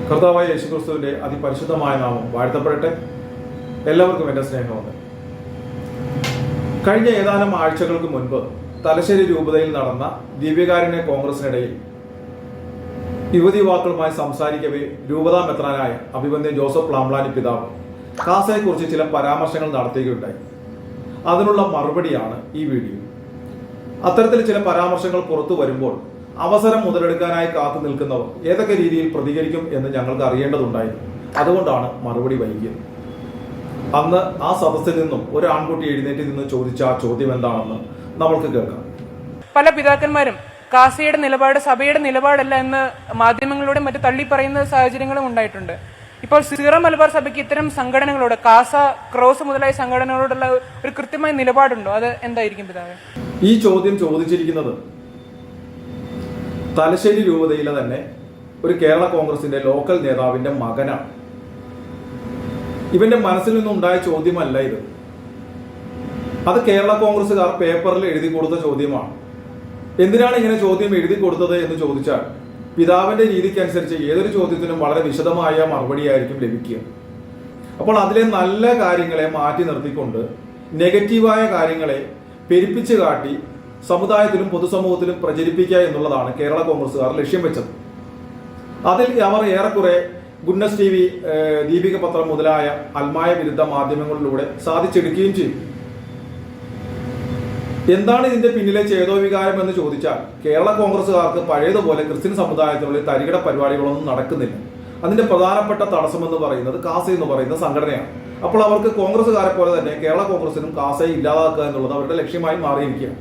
കർത്താവായ യേശുക്രിസ്തുവിന്റെ അതിപരിശുദ്ധമായ നാമം വാഴ്ത്തപ്പെടട്ടെ. എല്ലാവർക്കും എൻ്റെ സ്നേഹമുണ്ട്. കഴിഞ്ഞ ഏതാനും ആഴ്ചകൾക്ക് മുൻപ് തലശ്ശേരി രൂപതയിൽ നടന്ന ദിവ്യകാരുണ്യ കോൺഗ്രസിനിടയിൽ യുവതി യുവാക്കളുമായി സംസാരിക്കവേ രൂപതാ മെത്രാനായ അഭിവന്ദ്യൻ ജോസഫ് പ്ലാംബ്ലാനി പിതാവ് കാസയെക്കുറിച്ച് ചില പരാമർശങ്ങൾ നടത്തുകയുണ്ടായി. അതിനുള്ള മറുപടിയാണ് ഈ വീഡിയോ. അത്തരത്തിൽ ചില പരാമർശങ്ങൾ പുറത്തു വരുമ്പോൾ അവസരം മുതലെടുക്കാനായി കാത്തു നിൽക്കുന്നവർ ഏതൊക്കെ രീതിയിൽ പ്രതികരിക്കും എന്ന് ഞങ്ങൾക്ക് അറിയേണ്ടതുണ്ടായിരുന്നു. അതുകൊണ്ടാണ് മറുപടി വൈകിയത്. അന്ന് ആ സദസ്സിൽ നിന്നും ഒരു ആൺകുട്ടി എഴുന്നേറ്റ് നിന്ന് ചോദിച്ച ആ ചോദ്യം എന്താണെന്ന് നമ്മൾക്ക് കേൾക്കാം. പല പിതാക്കന്മാരും കാസയുടെ നിലപാട് സഭയുടെ നിലപാടല്ല എന്ന് മാധ്യമങ്ങളിലൂടെ മറ്റു തള്ളി പറയുന്ന സാഹചര്യങ്ങളും ഉണ്ടായിട്ടുണ്ട്. ഇപ്പോൾ സീറോ മലബാർ സഭയ്ക്ക് ഇത്തരം സംഘടനകളോട്, കാസ, ക്രോസ് മുതലായ സംഘടനകളോടുള്ള ഒരു കൃത്യമായ നിലപാടുണ്ടോ? അത് എന്തായിരിക്കും പിതാവേ? ഈ ചോദ്യം ചോദിച്ചിരിക്കുന്നത് തലശ്ശേരി രൂപതയിലെ തന്നെ ഒരു കേരള കോൺഗ്രസിന്റെ ലോക്കൽ നേതാവിന്റെ മകനാണ്. ഇവന്റെ മനസ്സിൽ നിന്നുണ്ടായ ചോദ്യമല്ല ഇത്. അത് കേരള കോൺഗ്രസുകാർ പേപ്പറിൽ എഴുതി കൊടുത്ത ചോദ്യമാണ്. എന്തിനാണ് ഇങ്ങനെ ചോദ്യം എഴുതി കൊടുത്തത് എന്ന് ചോദിച്ചാൽ പിതാവിന്റെ രീതിക്കനുസരിച്ച് ഏതൊരു ചോദ്യത്തിനും വളരെ വിശദമായ മറുപടിയായിരിക്കും ലഭിക്കുക. അപ്പോൾ അതിലെ നല്ല കാര്യങ്ങളെ മാറ്റി നിർത്തിക്കൊണ്ട് നെഗറ്റീവായ കാര്യങ്ങളെ പെരുപ്പിച്ച് കാട്ടി സമുദായത്തിലും പൊതുസമൂഹത്തിലും പ്രചരിപ്പിക്കുക എന്നുള്ളതാണ് കേരള കോൺഗ്രസുകാർ ലക്ഷ്യം വെച്ചത്. അതിൽ അവർ ഏറെക്കുറെ ഗുഡ്നസ് TV, ദീപിക പത്രം മുതലായ അൽമായ വിരുദ്ധ മാധ്യമങ്ങളിലൂടെ സാധിച്ചെടുക്കുകയും ചെയ്തു. എന്താണ് ഇതിന്റെ പിന്നിലെ ചേതോവികാരം എന്ന് ചോദിച്ചാൽ കേരള കോൺഗ്രസുകാർക്ക് പഴയതുപോലെ ക്രിസ്ത്യൻ സമുദായത്തിനുള്ളിൽ തരികിട പരിപാടികളൊന്നും നടക്കുന്നില്ല. അതിന്റെ പ്രധാനപ്പെട്ട തടസ്സമെന്ന് പറയുന്നത് കാസ എന്ന് പറയുന്ന സംഘടനയാണ്. അപ്പോൾ അവർക്ക് കോൺഗ്രസുകാരെ പോലെ തന്നെ കേരള കോൺഗ്രസിനും കാസയെ ഇല്ലാതാക്കുക എന്നുള്ളത് അവരുടെ ലക്ഷ്യമായി മാറിയിരിക്കുകയാണ്.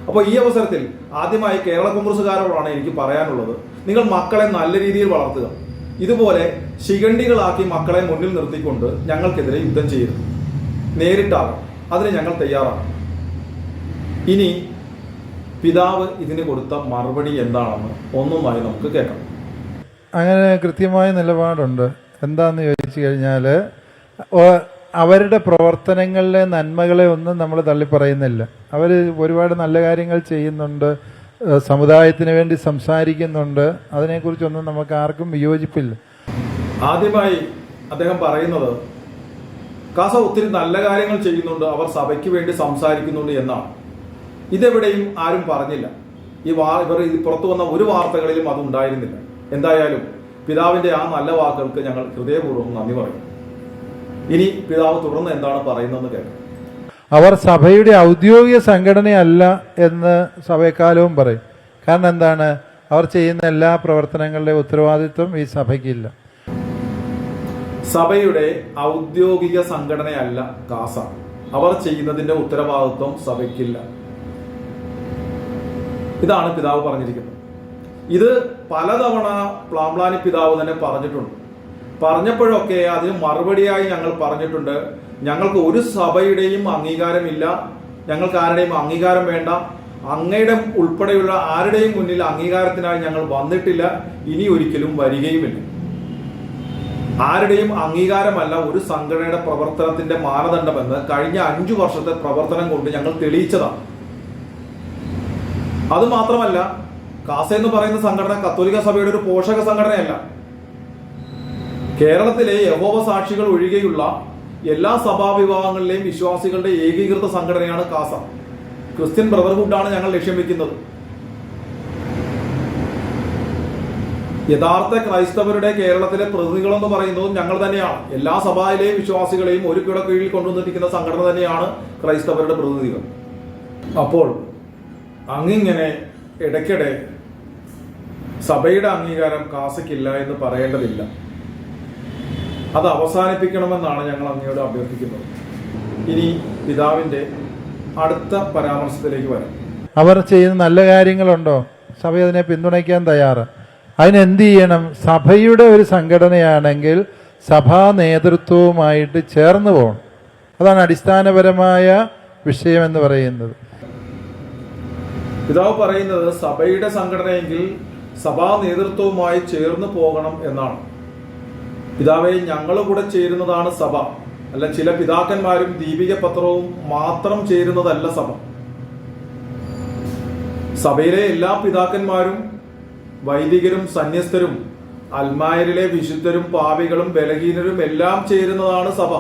അപ്പോൾ ഈ അവസരത്തിൽ ആദ്യമായി കേരള കോൺഗ്രസുകാരോടാണ് എനിക്ക് പറയാനുള്ളത്, നിങ്ങൾ മക്കളെ നല്ല രീതിയിൽ വളർത്തുക. ഇതുപോലെ ശിഖണ്ഡികളാക്കി മക്കളെ മുന്നിൽ നിർത്തിക്കൊണ്ട് ഞങ്ങൾക്കെതിരെ യുദ്ധം ചെയ്യരുത്. നേരിട്ടാകും, അതിന് ഞങ്ങൾ തയ്യാറാണ്. ഇനി പിതാവ് ഇതിന് കൊടുത്ത മറുപടി എന്താണെന്ന് ഒന്നൊന്നായി നമുക്ക് കേൾക്കാം. അങ്ങനെ കൃത്യമായ നിലപാടുണ്ട്. എന്താന്ന് ചോദിച്ചു കഴിഞ്ഞാൽ അവരുടെ പ്രവർത്തനങ്ങളിലെ നന്മകളെ ഒന്നും നമ്മൾ തള്ളിപ്പറയുന്നില്ല. അവർ ഒരുപാട് നല്ല കാര്യങ്ങൾ ചെയ്യുന്നുണ്ട്, സമുദായത്തിന് വേണ്ടി സംസാരിക്കുന്നുണ്ട്. അതിനെക്കുറിച്ചൊന്നും നമുക്ക് ആർക്കും വിയോജിപ്പില്ല. ആദ്യമായി അദ്ദേഹം പറയുന്നത് കാസ ഒത്തിരി നല്ല കാര്യങ്ങൾ ചെയ്യുന്നുണ്ട്, അവർ സഭയ്ക്ക് വേണ്ടി സംസാരിക്കുന്നുണ്ട് എന്നാണ്. ഇതെവിടെയും ആരും പറഞ്ഞില്ല. ഇവർ പുറത്തു വന്ന ഒരു വാർത്തകളിലും അത് ഉണ്ടായിരുന്നില്ല. എന്തായാലും പിതാവിന്റെ ആ നല്ല വാക്കുകൾക്ക് ഞങ്ങൾ ഹൃദയപൂർവ്വം നന്ദി പറയും. ഇനി പിതാവ് തുടർന്ന് എന്താണ് പറയുന്നതെന്ന് കേൾക്കാം. അവർ സഭയുടെ ഔദ്യോഗിക സംഘടനയല്ല എന്ന് സഭയെക്കാലവും പറയും. കാരണം എന്താണ്? അവർ ചെയ്യുന്ന എല്ലാ പ്രവർത്തനങ്ങളുടെ ഉത്തരവാദിത്വം ഈ സഭയ്ക്കില്ല. സഭയുടെ ഔദ്യോഗിക സംഘടനയല്ല കാസ. അവർ ചെയ്യുന്നതിന്റെ ഉത്തരവാദിത്വം സഭയ്ക്കില്ല. ഇതാണ് പിതാവ് പറഞ്ഞിരിക്കുന്നത്. ഇത് പലതവണ പ്ലാംബ്ലാനി പിതാവ് തന്നെ പറഞ്ഞിട്ടുണ്ട്. പറഞ്ഞപ്പോഴൊക്കെ അതിന് മറുപടിയായി ഞങ്ങൾ പറഞ്ഞിട്ടുണ്ട്, ഞങ്ങൾക്ക് ഒരു സഭയുടെയും അംഗീകാരമില്ല, ഞങ്ങൾക്ക് ആരുടെയും അംഗീകാരം വേണ്ട, അങ്ങയുടെ ഉൾപ്പെടെയുള്ള ആരുടെയും മുന്നിൽ അംഗീകാരത്തിനായി ഞങ്ങൾ വന്നിട്ടില്ല, ഇനി ഒരിക്കലും വരികയുമില്ല. ആരുടെയും അംഗീകാരമല്ല ഒരു സംഘടനയുടെ പ്രവർത്തനത്തിന്റെ മാനദണ്ഡമെന്ന് കഴിഞ്ഞ 5 വർഷത്തെ പ്രവർത്തനം കൊണ്ട് ഞങ്ങൾ തെളിയിച്ചതാണ്. അതുമാത്രമല്ല, കാസ എന്ന് പറയുന്ന സംഘടന കത്തോലിക്ക സഭയുടെ ഒരു പോഷക സംഘടനയല്ല. കേരളത്തിലെ യഹോവ സാക്ഷികൾ ഒഴികെയുള്ള എല്ലാ സഭാവിഭാഗങ്ങളിലെയും വിശ്വാസികളുടെ ഏകീകൃത സംഘടനയാണ് കാസ. ക്രിസ്ത്യൻ ബ്രദർഹുഡാണ് ഞങ്ങൾ ലക്ഷ്യം വെക്കുന്നത്. യഥാർത്ഥ ക്രൈസ്തവരുടെ കേരളത്തിലെ പ്രതിനിധികളെന്ന് പറയുന്നതും ഞങ്ങൾ തന്നെയാണ്. എല്ലാ സഭയിലെയും വിശ്വാസികളെയും ഒരു കിട കീഴിൽ കൊണ്ടുവന്നിരിക്കുന്ന സംഘടന തന്നെയാണ് ക്രൈസ്തവരുടെ പ്രതിനിധികൾ. അപ്പോൾ അങ്ങിങ്ങനെ ഇടയ്ക്കിടെ സഭയുടെ അംഗീകാരം കാസയ്ക്കില്ല എന്ന് പറയേണ്ടതില്ല. അത് അവസാനിപ്പിക്കണമെന്നാണ് ഞങ്ങൾ അങ്ങയോട് അഭ്യർത്ഥിക്കുന്നത്. ഇനി പിതാവിന്റെ അടുത്ത പരാമർശത്തിലേക്ക് വരാം. അവർ ചെയ്യുന്ന നല്ല കാര്യങ്ങളുണ്ടോ? സഭ അതിനെ പിന്തുണയ്ക്കാൻ തയ്യാറ്. അതിനെന്ത് ചെയ്യണം? സഭയുടെ ഒരു സംഘടനയാണെങ്കിൽ സഭാ നേതൃത്വവുമായിട്ട് ചേർന്ന് പോകണം. അതാണ് അടിസ്ഥാനപരമായ വിഷയം എന്ന് പറയുന്നത്. പിതാവ് പറയുന്നത് സഭയുടെ സംഘടനയെങ്കിൽ സഭാ നേതൃത്വവുമായി ചേർന്ന് പോകണം എന്നാണ്. പിതാവെ, ഞങ്ങളും കൂടെ ചേരുന്നതാണ് സഭ, അല്ല ചില പിതാക്കന്മാരും ദീപിക പത്രവും മാത്രം ചേരുന്നതല്ല സഭ. സഭയിലെ എല്ലാ പിതാക്കന്മാരും വൈദികരും സന്യസ്തരും അൽമായരിലെ വിശുദ്ധരും പാപികളും ബലഹീനരും എല്ലാം ചേരുന്നതാണ് സഭ.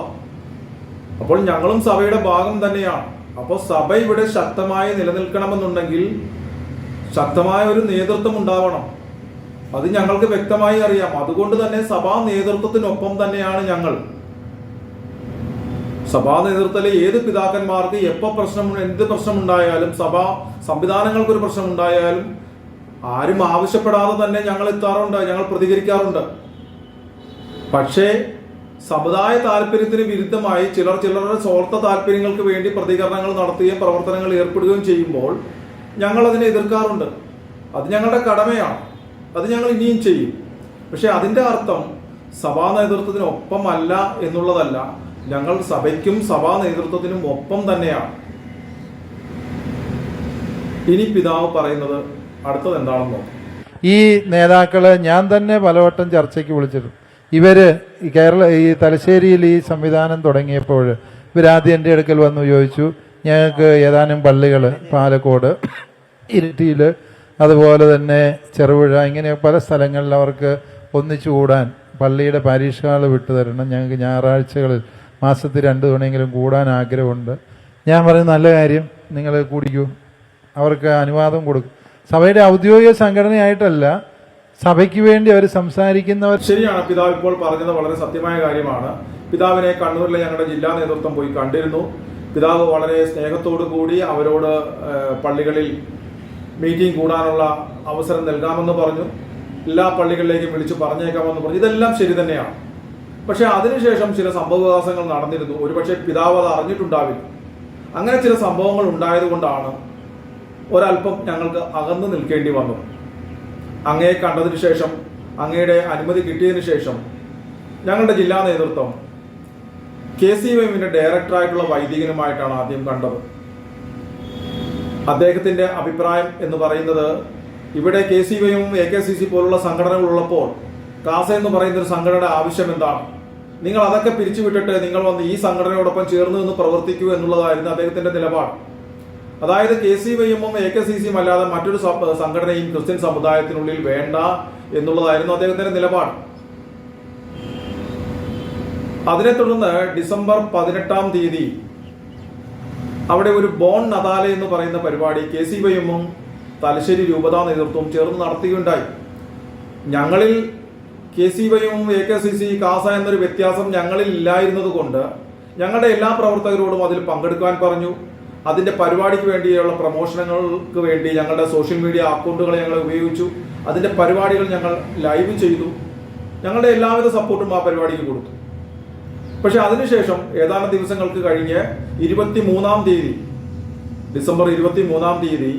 അപ്പോൾ ഞങ്ങളും സഭയുടെ ഭാഗം തന്നെയാണ്. അപ്പോൾ സഭ ഇവിടെ ശക്തമായി നിലനിൽക്കണമെന്നുണ്ടെങ്കിൽ ശക്തമായ ഒരു നേതൃത്വം ഉണ്ടാവണം. അത് ഞങ്ങൾക്ക് വ്യക്തമായി അറിയാം. അതുകൊണ്ട് തന്നെ സഭാ നേതൃത്വത്തിനൊപ്പം തന്നെയാണ് ഞങ്ങൾ. സഭാ നേതൃത്വത്തിലെ ഏത് പിതാക്കന്മാർക്ക് എന്ത് പ്രശ്നമുണ്ടായാലും, സഭാ സംവിധാനങ്ങൾക്കൊരു പ്രശ്നം ഉണ്ടായാലും ആരും ആവശ്യപ്പെടാതെ തന്നെ ഞങ്ങൾ എത്താറുണ്ട്, ഞങ്ങൾ പ്രതികരിക്കാറുണ്ട്. പക്ഷേ സമുദായ താല്പര്യത്തിന് വിരുദ്ധമായി ചിലരുടെ സ്വാർത്ഥ താല്പര്യങ്ങൾക്ക് വേണ്ടി പ്രതികരണങ്ങൾ നടത്തുകയും പ്രവർത്തനങ്ങൾ ഏർപ്പെടുകയും ചെയ്യുമ്പോൾ ഞങ്ങൾ അതിനെ എതിർക്കാറുണ്ട്. അത് ഞങ്ങളുടെ കടമയാണ്, അത് ഞങ്ങൾ ഇനിയും ചെയ്യും. പക്ഷെ അതിൻ്റെ അർത്ഥം സഭാ നേതൃത്വത്തിനൊപ്പമല്ല എന്നുള്ളതല്ല. ഞങ്ങൾ സഭയ്ക്കും സഭാ നേതൃത്വത്തിനും ഒപ്പം തന്നെയാണ്. ഇനി പിതാവ് പറയുന്നത് അടുത്തത് എന്താണെന്നോ. ഈ നേതാക്കളെ ഞാൻ തന്നെ പലവട്ടം ചർച്ചയ്ക്ക് വിളിച്ചിട്ടുണ്ട്. ഈ തലശ്ശേരിയിൽ ഈ സംവിധാനം തുടങ്ങിയപ്പോൾ ഇവരാദ്യം എൻ്റെ അടുക്കൽ വന്നു ചോദിച്ചു, ഞങ്ങൾക്ക് ഏതാനും പള്ളികൾ പാലക്കോട്, ഇരിട്ടിയിൽ, അതുപോലെ തന്നെ ചെറുപുഴ, ഇങ്ങനെ പല സ്ഥലങ്ങളിൽ അവർക്ക് ഒന്നിച്ചു കൂടാൻ പള്ളിയുടെ പാരീഷ് ഹാൾ വിട്ടു തരണം, ഞങ്ങൾക്ക് ഞായറാഴ്ചകളിൽ മാസത്തിൽ 2 തവണയെങ്കിലും കൂടാൻ ആഗ്രഹമുണ്ട്. ഞാൻ പറയും നല്ല കാര്യം, നിങ്ങൾ കൂടിക്കൂ, അവർക്ക് അനുവാദം കൊടുക്കും. സഭയുടെ ഔദ്യോഗിക സംഘടനയായിട്ടല്ല, സഭയ്ക്ക് വേണ്ടി അവർ സംസാരിക്കുന്നവർ. ശരിയാണ്, പിതാവ് ഇപ്പോൾ പറഞ്ഞത് വളരെ സത്യമായ കാര്യമാണ്. പിതാവിനെ കണ്ണൂരിലെ ഞങ്ങളുടെ ജില്ലാ നേതൃത്വം പോയി കണ്ടിരുന്നു. പിതാവ് വളരെ സ്നേഹത്തോടു കൂടി അവരോട് പള്ളികളിൽ മീറ്റിംഗ് കൂടാനുള്ള അവസരം നൽകാമെന്ന് പറഞ്ഞു. എല്ലാ പള്ളികളിലേക്കും വിളിച്ചു പറഞ്ഞേക്കാമെന്ന് പറഞ്ഞു. ഇതെല്ലാം ശരി തന്നെയാണ്. പക്ഷെ അതിനുശേഷം ചില സംഭവവികാസങ്ങൾ നടന്നിരുന്നു. ഒരുപക്ഷെ പിതാവ് അത് അറിഞ്ഞിട്ടുണ്ടാവില്ല. അങ്ങനെ ചില സംഭവങ്ങൾ ഉണ്ടായതുകൊണ്ടാണ് ഒരല്പം ഞങ്ങൾക്ക് അകന്നു നിൽക്കേണ്ടി വന്നു. അങ്ങയെ കണ്ടതിന് ശേഷം, അങ്ങയുടെ അനുമതി കിട്ടിയതിന് ശേഷം ഞങ്ങളുടെ ജില്ലാ നേതൃത്വം KCYM-ന്റെ ഡയറക്ടറായിട്ടുള്ള വൈദികനുമായിട്ടാണ് ആദ്യം കണ്ടത്. അദ്ദേഹത്തിന്റെ അഭിപ്രായം എന്ന് പറയുന്നത്, ഇവിടെ KCYM, AKCC പോലുള്ള സംഘടനകൾ ഉള്ളപ്പോൾ കാസ എന്ന് പറയുന്ന ഒരു സംഘടനയുടെ ആവശ്യം എന്താണ്? നിങ്ങൾ അതൊക്കെ പിരിച്ചുവിട്ടിട്ട് നിങ്ങൾ വന്ന് ഈ സംഘടനയോടൊപ്പം ചേർന്ന് നിന്ന് പ്രവർത്തിക്കൂ എന്നുള്ളതായിരുന്നു അദ്ദേഹത്തിന്റെ നിലപാട്. അതായത് KCYM-ഉം AKCC-യും അല്ലാതെ മറ്റൊരു സംഘടനയും ക്രിസ്ത്യൻ സമുദായത്തിനുള്ളിൽ വേണ്ട എന്നുള്ളതായിരുന്നു അദ്ദേഹത്തിന്റെ നിലപാട്. അതിനെ തുടർന്ന് ഡിസംബർ 18-ാം തീയതി അവിടെ ഒരു ബോൺ നദാല എന്ന് പറയുന്ന പരിപാടി KCYM-ഉം തലശ്ശേരി രൂപതാ നേതൃത്വവും ചേർന്ന് നടത്തുകയുണ്ടായി. ഞങ്ങളിൽ KCYM-ഉം AKCC, കാസ എന്നൊരു വ്യത്യാസം ഞങ്ങളിൽ ഇല്ലായിരുന്നത് കൊണ്ട് ഞങ്ങളുടെ എല്ലാ പ്രവർത്തകരോടും അതിൽ പങ്കെടുക്കാൻ പറഞ്ഞു. അതിന്റെ പരിപാടിക്ക് വേണ്ടിയുള്ള പ്രമോഷനുകൾക്ക് വേണ്ടി ഞങ്ങളുടെ സോഷ്യൽ മീഡിയ അക്കൗണ്ടുകൾ ഞങ്ങൾ ഉപയോഗിച്ചു. അതിന്റെ പരിപാടികൾ ഞങ്ങൾ ലൈവ് ചെയ്തു. ഞങ്ങളുടെ എല്ലാവിധ സപ്പോർട്ടും ആ പരിപാടിക്ക് കൊടുത്തു. പക്ഷെ അതിനുശേഷം ഏതാനും ദിവസങ്ങൾക്ക് കഴിഞ്ഞ് 23-ാം തീയതി, ഡിസംബർ 23-ാം തീയതി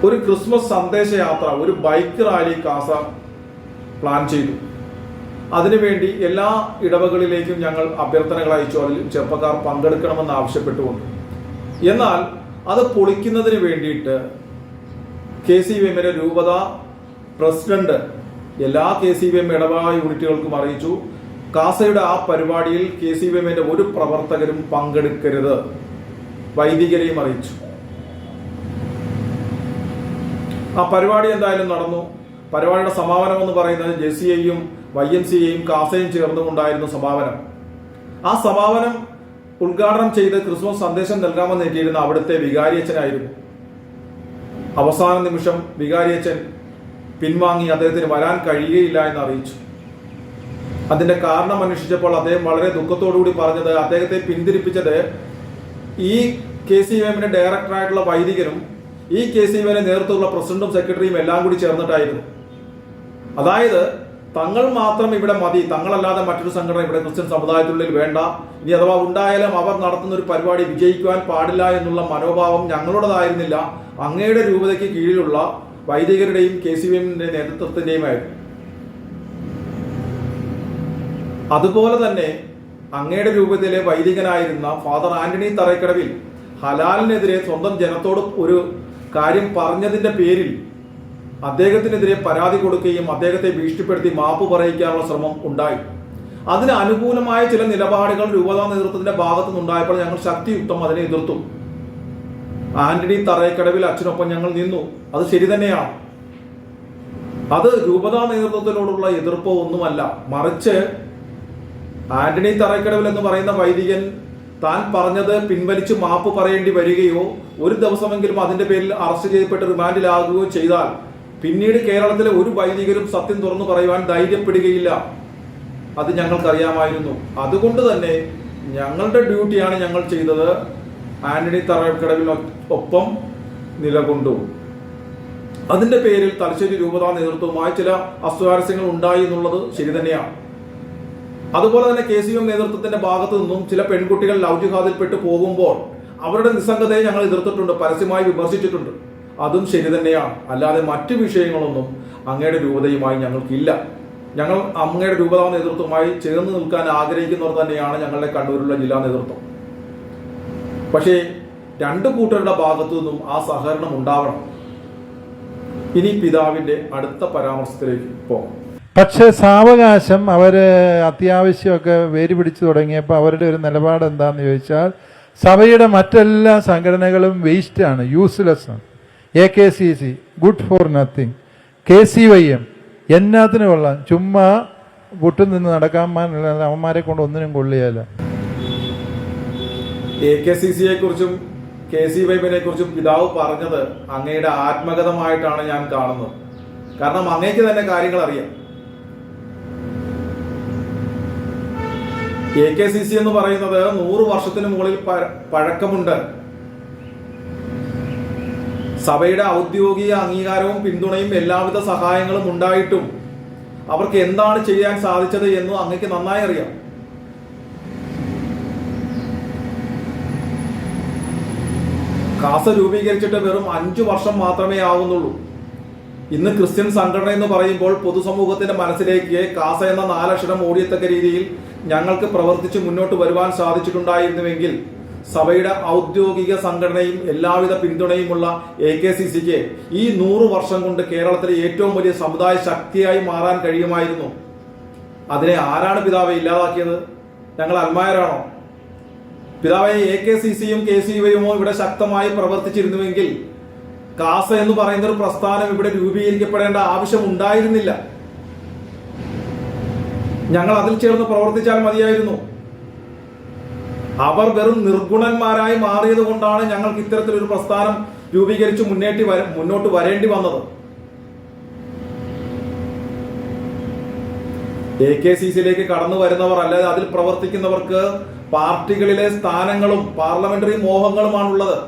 ഒരു ക്രിസ്മസ് സന്ദേശയാത്ര, ഒരു ബൈക്ക് റാലി കാസ പ്ലാൻ ചെയ്തു. അതിനുവേണ്ടി എല്ലാ ഇടവകളിലേക്കും ഞങ്ങൾ അഭ്യർത്ഥനകൾ അയച്ചു. അതിൽ ചെറുപ്പക്കാർ പങ്കെടുക്കണമെന്ന് ആവശ്യപ്പെട്ടുകൊണ്ട്. എന്നാൽ അത് പൊളിക്കുന്നതിന് വേണ്ടിയിട്ട് KCYM-ന്റെ രൂപത പ്രസിഡന്റ് എല്ലാ KCYM ഇടവക യൂണിറ്റുകൾക്കും അറിയിച്ചു, കാസയുടെ ആ പരിപാടിയിൽ KCYM-ന്റെ ഒരു പ്രവർത്തകരും പങ്കെടുക്കരുത്. വൈദികരെയും അറിയിച്ചു. ആ പരിപാടി എന്തായാലും നടന്നു. പരിപാടിയുടെ സമാപനം എന്ന് പറയുന്നത് JCI-യും YMCA-യും കാസയും ചേർന്നുകൊണ്ടായിരുന്നു സമാപനം. ആ സമാപനം ഉദ്ഘാടനം ചെയ്ത് ക്രിസ്മസ് സന്ദേശം നൽകാമെന്ന് എത്തിയിരുന്ന അവിടുത്തെ വികാരിയച്ഛനായിരുന്നു. അവസാന നിമിഷം വികാരിയച്ഛൻ പിൻവാങ്ങി, അദ്ദേഹത്തിന് വരാൻ കഴിയുകയില്ല എന്ന് അറിയിച്ചു. അതിന്റെ കാരണം അന്വേഷിച്ചപ്പോൾ അദ്ദേഹം വളരെ ദുഃഖത്തോടുകൂടി പറഞ്ഞത്, അദ്ദേഹത്തെ പിന്തിരിപ്പിച്ചത് ഈ KCYM-ന്റെ ഡയറക്ടറായിട്ടുള്ള വൈദികനും ഈ KCYM-ന്റെ നേതൃത്വമുള്ള പ്രസിഡന്റും സെക്രട്ടറിയും എല്ലാം കൂടി ചേർന്നിട്ടായിരുന്നു. അതായത് തങ്ങൾ മാത്രം ഇവിടെ മതി, തങ്ങളല്ലാതെ മറ്റൊരു സംഘടന ഇവിടെ ക്രിസ്ത്യൻ സമുദായത്തിനുള്ളിൽ വേണ്ട, ഇനി അഥവാ ഉണ്ടായാലും അവർ നടത്തുന്ന ഒരു പരിപാടി വിജയിക്കുവാൻ പാടില്ല എന്നുള്ള മനോഭാവം ഞങ്ങളുടേതായിരുന്നില്ല, അങ്ങയുടെ രൂപതയ്ക്ക് കീഴിലുള്ള വൈദികരുടെയും KCYM-ന്റെ നേതൃത്വത്തിന്റെയുമായിരുന്നു. അതുപോലെ തന്നെ അങ്ങയുടെ രൂപതയിലെ വൈദികനായിരുന്ന ഫാദർ ആന്റണി തറയ്ക്കടവിൽ ഹലാലിനെതിരെ സ്വന്തം ജനത്തോട് ഒരു കാര്യം പറഞ്ഞതിന്റെ പേരിൽ അദ്ദേഹത്തിനെതിരെ പരാതി കൊടുക്കുകയും അദ്ദേഹത്തെ ഭീഷണിപ്പെടുത്തി മാപ്പ് പറയിക്കാനുള്ള ശ്രമം ഉണ്ടായി. അതിന് അനുകൂലമായ ചില നിലപാടുകൾ രൂപതാ നേതൃത്വത്തിന്റെ ഭാഗത്തു നിന്നുണ്ടായപ്പോൾ ഞങ്ങൾ ശക്തിയുക്തം അതിനെ എതിർത്തു. ആന്റണി തറയ്ക്കടവിൽ അച്ഛനൊപ്പം ഞങ്ങൾ നിന്നു. അത് ശരി തന്നെയാണ്. അത് രൂപതാ നേതൃത്വത്തിനോടുള്ള എതിർപ്പോ ഒന്നുമല്ല, മറിച്ച് ആന്റണി തറക്കടവിൽ എന്ന് പറയുന്ന വൈദികൻ താൻ പറഞ്ഞത് പിൻവലിച്ച് മാപ്പ് പറയേണ്ടി വരികയോ ഒരു ദിവസമെങ്കിലും അതിന്റെ പേരിൽ അറസ്റ്റ് ചെയ്യപ്പെട്ട് റിമാൻഡിലാകുകയോ ചെയ്താൽ പിന്നീട് കേരളത്തിലെ ഒരു വൈദികരും സത്യം തുറന്നു പറയുവാൻ ധൈര്യപ്പെടുകയില്ല. അത് ഞങ്ങൾക്കറിയാമായിരുന്നു. അതുകൊണ്ട് തന്നെ ഞങ്ങളുടെ ഡ്യൂട്ടിയാണ് ഞങ്ങൾ ചെയ്തത്. ആന്റണി തറക്കടവിനൊപ്പം നിലകൊണ്ടു. അതിന്റെ പേരിൽ തലശ്ശേരി രൂപതാ നേതൃത്വവുമായി ചില അസ്വാരസ്യങ്ങൾ ഉണ്ടായി എന്നുള്ളത് ശരി തന്നെയാണ്. അതുപോലെ തന്നെ KCM നേതൃത്വത്തിന്റെ ഭാഗത്തു നിന്നും ചില പെൺകുട്ടികൾ ലവ് ജിഹാദിൽപ്പെട്ട് പോകുമ്പോൾ അവരുടെ നിസ്സംഗതയെ ഞങ്ങൾ എതിർത്തിട്ടുണ്ട്, പരസ്യമായി വിമർശിച്ചിട്ടുണ്ട്. അതും ശരി തന്നെയാണ്. അല്ലാതെ മറ്റു വിഷയങ്ങളൊന്നും അങ്ങയുടെ രൂപതയുമായി ഞങ്ങൾക്കില്ല. ഞങ്ങൾ അങ്ങയുടെ രൂപതാ നേതൃത്വവുമായി ചേർന്ന് നിൽക്കാൻ ആഗ്രഹിക്കുന്നവർ തന്നെയാണ് ഞങ്ങളുടെ കണ്ണൂരിലുള്ള ജില്ലാ നേതൃത്വം. പക്ഷേ രണ്ടു കൂട്ടരുടെ ഭാഗത്തു നിന്നും ആ സഹകരണം ഉണ്ടാവണം. ഇനി പിതാവിന്റെ അടുത്ത പരാമർശത്തിലേക്ക് പോകാം. പക്ഷെ സാവകാശം അവര് അത്യാവശ്യമൊക്കെ വേര് പിടിച്ചു തുടങ്ങിയപ്പോൾ അവരുടെ ഒരു നിലപാട് എന്താണെന്ന് ചോദിച്ചാൽ സഭയുടെ മറ്റെല്ലാ സംഘടനകളും വേസ്റ്റാണ്, യൂസ്ലെസ് ആണ്. AKCC good for nothing, KCYM എന്നാത്തിന് കൊള്ളാം, ചുമ്മാ പൊട്ടും നിന്ന് നടക്കാൻ അവന്മാരെ കൊണ്ട് ഒന്നിനും കൊള്ളിയല്ല. AKCCയെ കുറിച്ചും KCYM-നെ കുറിച്ചും പിതാവ് പറഞ്ഞത് അങ്ങയുടെ ആത്മഗതമായിട്ടാണ് ഞാൻ കാണുന്നത്. കാരണം അങ്ങേക്ക് തന്നെ കാര്യങ്ങൾ അറിയാം. AKCC എന്ന് പറയുന്നത് 100 വർഷത്തിന് മുകളിൽ പഴക്കമുണ്ട്. സഭയുടെ ഔദ്യോഗിക അംഗീകാരവും പിന്തുണയും എല്ലാവിധ സഹായങ്ങളും ഉണ്ടായിട്ടും അവർക്ക് എന്താണ് ചെയ്യാൻ സാധിച്ചത് എന്ന് അങ്ങക്ക് നന്നായി അറിയാം. കാസ രൂപീകരിച്ചിട്ട് വെറും 5 വർഷം മാത്രമേ ആവുന്നുള്ളൂ. ഇന്ന് ക്രിസ്ത്യൻ സംഘടന എന്ന് പറയുമ്പോൾ പൊതുസമൂഹത്തിന്റെ മനസ്സിലേക്ക് കാസ എന്ന 4 അക്ഷരം ഓടിയത്തക്ക രീതിയിൽ ഞങ്ങൾക്ക് പ്രവർത്തിച്ച് മുന്നോട്ട് വരുവാൻ സാധിച്ചിട്ടുണ്ടായിരുന്നുവെങ്കിൽ സഭയുടെ ഔദ്യോഗിക സംഘടനയും എല്ലാവിധ പിന്തുണയുമുള്ള AKCCക്ക് ഈ 100 വർഷം കൊണ്ട് കേരളത്തിലെ ഏറ്റവും വലിയ സമുദായ ശക്തിയായി മാറാൻ കഴിയുമായിരുന്നു. അതിനെ ആരാണ് പിതാവെ ഇല്ലാതാക്കിയത്? ഞങ്ങൾ അൽമായരാണോ? പിതാവെ AKCCയും KCYM-ഉം ഇവിടെ ശക്തമായി പ്രവർത്തിച്ചിരുന്നുവെങ്കിൽ കാസ എന്ന് പറയുന്ന ഒരു പ്രസ്ഥാനം ഇവിടെ രൂപീകരിക്കപ്പെടേണ്ട ആവശ്യം ഉണ്ടായിരുന്നില്ല. ഞങ്ങൾ അതിൽ ചേർന്ന് പ്രവർത്തിച്ചാൽ മതിയായിരുന്നു. അവർ വെറും നിർഗുണന്മാരായി മാറിയത് കൊണ്ടാണ് ഞങ്ങൾക്ക് ഇത്തരത്തിലൊരു പ്രസ്ഥാനം രൂപീകരിച്ച് മുന്നോട്ട് വരേണ്ടി വന്നത്. AKCCയിലേക്ക് കടന്നു വരുന്നവർ അല്ലാതെ അതിൽ പ്രവർത്തിക്കുന്നവർക്ക് പാർട്ടികളിലെ സ്ഥാനങ്ങളും പാർലമെന്ററി മോഹങ്ങളുമാണുള്ളത്.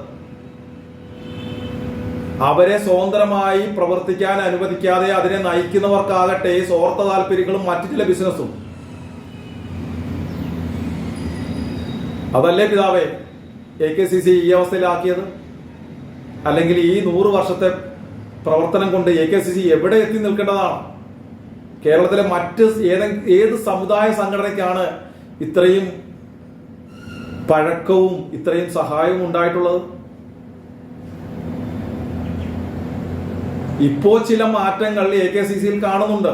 അവരെ സ്വതന്ത്രമായി പ്രവർത്തിക്കാൻ അനുവദിക്കാതെ അതിനെ നയിക്കുന്നവർക്കാകട്ടെ സ്വാർത്ഥ താല്പര്യങ്ങളും മറ്റു ചില ബിസിനസ്സും. അതല്ലേ പിതാവേ AKCC ഈ അവസ്ഥയിലാക്കിയത്? അല്ലെങ്കിൽ ഈ 100 വർഷത്തെ പ്രവർത്തനം കൊണ്ട് AKCC എവിടെ എത്തി നിൽക്കേണ്ടതാണ്? കേരളത്തിലെ മറ്റ് ഏത് സമുദായ സംഘടനയ്ക്കാണ് ഇത്രയും പഴക്കവും ഇത്രയും സഹായവും ഉണ്ടായിട്ടുള്ളത്? ഇപ്പോ ചില മാറ്റങ്ങൾ AKCCയിൽ കാണുന്നുണ്ട്.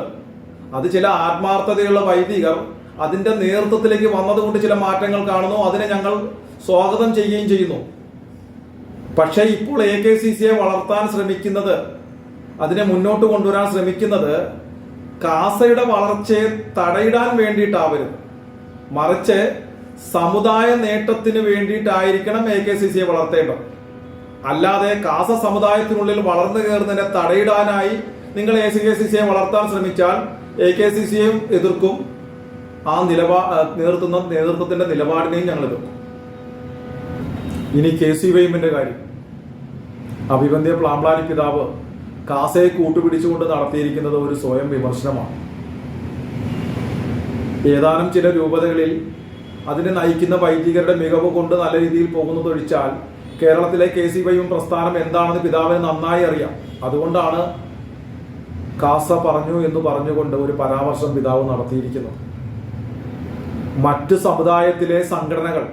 അത് ചില ആത്മാർത്ഥതയുള്ള വൈദികർ അതിന്റെ നേതൃത്വത്തിലേക്ക് വന്നതുകൊണ്ട് ചില മാറ്റങ്ങൾ കാണുന്നു. അതിനെ ഞങ്ങൾ സ്വാഗതം ചെയ്യുകയും ചെയ്യുന്നു. പക്ഷേ ഇപ്പോൾ AKCCയെ വളർത്താൻ ശ്രമിക്കുന്നത്, അതിനെ മുന്നോട്ട് കൊണ്ടുവരാൻ ശ്രമിക്കുന്നത് കാസയുടെ വളർച്ചയെ തടയിടാൻ വേണ്ടിയിട്ടാവരുത്, മറിച്ച് സമുദായ നേട്ടത്തിന് വേണ്ടിയിട്ടായിരിക്കണം AKCCയെ വളർത്തേണ്ടത്. അല്ലാതെ കാസ സമുദായത്തിനുള്ളിൽ വളർന്നു കയറുന്നതിനെ തടയിടാനായി നിങ്ങൾ AKCCയെ വളർത്താൻ ശ്രമിച്ചാൽ AKCCയെയും എതിർക്കും, ആ നേതൃത്വത്തിന്റെ നിലപാടിനെയും ഞങ്ങൾ എതിർക്കും. ഇനി KCYM-ന്റെ കാര്യം. അഭിവന്ദ്യ പ്ലാമ്പ്ലാനി പിതാവ് കാസയെ കൂട്ടുപിടിച്ചുകൊണ്ട് നടത്തിയിരിക്കുന്നത് ഒരു സ്വയം വിമർശനമാണ്. ഏതാനും ചില രൂപതകളിൽ അതിനെ നയിക്കുന്ന വൈദികരുടെ മികവ് കൊണ്ട് നല്ല രീതിയിൽ പോകുന്നതൊഴിച്ചാൽ കേരളത്തിലെ KCYM പ്രസ്ഥാനം എന്താണെന്ന് പിതാവിന് നന്നായി അറിയാം. അതുകൊണ്ടാണ് കാസ പറഞ്ഞു എന്ന് പറഞ്ഞുകൊണ്ട് ഒരു പരാമർശം പിതാവ് നടത്തിയിരിക്കുന്നത്. മറ്റ് സമുദായത്തിലെ സംഘടനകൾ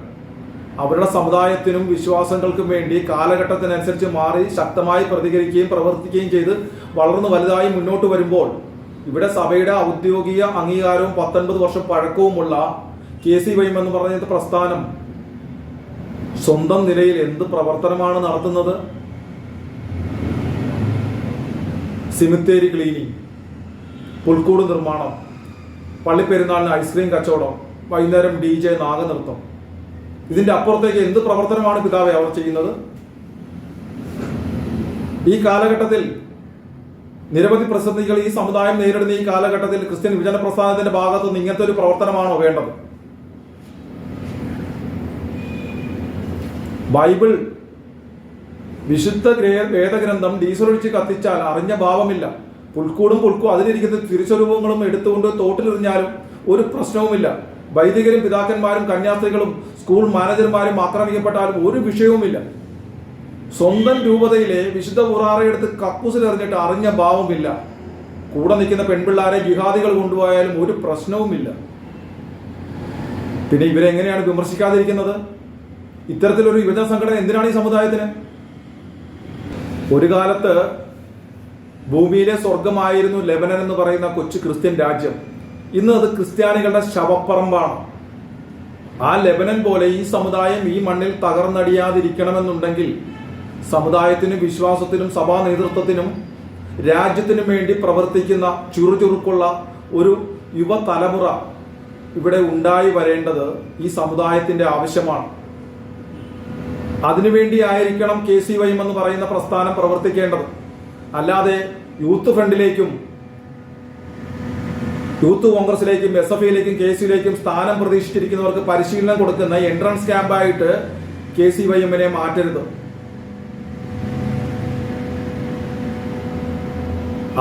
അവരുടെ സമുദായത്തിനും വിശ്വാസങ്ങൾക്കും വേണ്ടി കാലഘട്ടത്തിനനുസരിച്ച് മാറി ശക്തമായി പ്രതികരിക്കുകയും പ്രവർത്തിക്കുകയും ചെയ്ത് വളർന്നു വലുതായി മുന്നോട്ട് വരുമ്പോൾ ഇവിടെ സഭയുടെ ഔദ്യോഗിക അംഗീകാരവും 19 വർഷം പഴക്കവുമുള്ള KCYM എന്ന് പറഞ്ഞ പ്രസ്ഥാനം സ്വന്തം നിലയിൽ എന്ത് പ്രവർത്തനമാണ് നടത്തുന്നത്? സിമിത്തേരി ക്ലീനിങ്, പുൽക്കൂട് നിർമ്മാണം, പള്ളിപ്പെരുന്നാളിന് ഐസ്ക്രീം കച്ചവടം, വൈകുന്നേരം DJ നാഗനൃത്തം, ഇതിന്റെ അപ്പുറത്തേക്ക് എന്ത് പ്രവർത്തനമാണ് പിതാവെ അവർ ചെയ്യുന്നത്? ഈ കാലഘട്ടത്തിൽ നിരവധി പ്രതിസന്ധികൾ ഈ സമുദായം നേരിടുന്ന ഈ കാലഘട്ടത്തിൽ ക്രിസ്ത്യൻ വിഭജന പ്രസ്ഥാനത്തിന്റെ ഭാഗത്തു നിന്ന് ഇങ്ങനത്തെ ഒരു പ്രവർത്തനമാണോ വേണ്ടത്? ബൈബിൾ വിശുദ്ധ വേദഗ്രന്ഥം ഡീസൽ ഒഴിച്ച് കത്തിച്ചാൽ അറിഞ്ഞ ഭാവമില്ല. പുൽക്കൂടും അതിലിരിക്കുന്ന തിരുസ്വരൂപങ്ങളും എടുത്തുകൊണ്ട് തോട്ടിലെറിഞ്ഞാലും ഒരു പ്രശ്നവുമില്ല. വൈദികരും പിതാക്കന്മാരും കന്യാസ്ത്രീകളും സ്കൂൾ മാനേജർമാരും ആക്രമിക്കപ്പെട്ടാലും ഒരു വിഷയവുമില്ല. സ്വന്തം രൂപതയിലെ വിശുദ്ധ ഉറാറയെടുത്ത് കക്കൂസിലെറിഞ്ഞിട്ട് അറിഞ്ഞ ഭാവമില്ല. കൂടെ നിൽക്കുന്ന പെൺപിള്ളാരെ ജിഹാദികൾ കൊണ്ടുപോയാലും ഒരു പ്രശ്നവുമില്ല. പിന്നെ ഇവരെങ്ങനെയാണ് വിമർശിക്കാതിരിക്കുന്നത്? ഇത്തരത്തിലൊരു വിഭജന സംഘടന എന്തിനാണ് ഈ സമുദായത്തിന്? ഒരു കാലത്ത് ഭൂമിയിലെ സ്വർഗമായിരുന്നു ലെബനൻ എന്ന് പറയുന്ന കൊച്ചു ക്രിസ്ത്യൻ രാജ്യം. ഇന്ന് അത് ക്രിസ്ത്യാനികളുടെ ശവപ്പറമ്പാണ്. ആ ലെബനൻ പോലെ ഈ സമുദായം ഈ മണ്ണിൽ തകർന്നടിയാതിരിക്കണമെന്നുണ്ടെങ്കിൽ സമുദായത്തിനും വിശ്വാസത്തിനും സഭാ നേതൃത്വത്തിനും രാജ്യത്തിനും വേണ്ടി പ്രവർത്തിക്കുന്ന ചുറുചുറുക്കുള്ള ഒരു യുവതലമുറ ഇവിടെ ഉണ്ടായി വരേണ്ടത് ഈ സമുദായത്തിന്റെ ആവശ്യമാണ്. അതിനുവേണ്ടിയായിരിക്കണം KCYM എന്ന് പറയുന്ന പ്രസ്ഥാനം പ്രവർത്തിക്കേണ്ടത്. അല്ലാതെ യൂത്ത് ഫ്രണ്ടിലേക്കും യൂത്ത് കോൺഗ്രസിലേക്കും SFIയിലേക്കും KCയിലേക്കും സ്ഥാനം പ്രതീക്ഷിച്ചിരിക്കുന്നവർക്ക് പരിശീലനം കൊടുക്കുന്ന എൻട്രൻസ് ക്യാമ്പായിട്ട് KCYMനെ മാറ്റരുത്.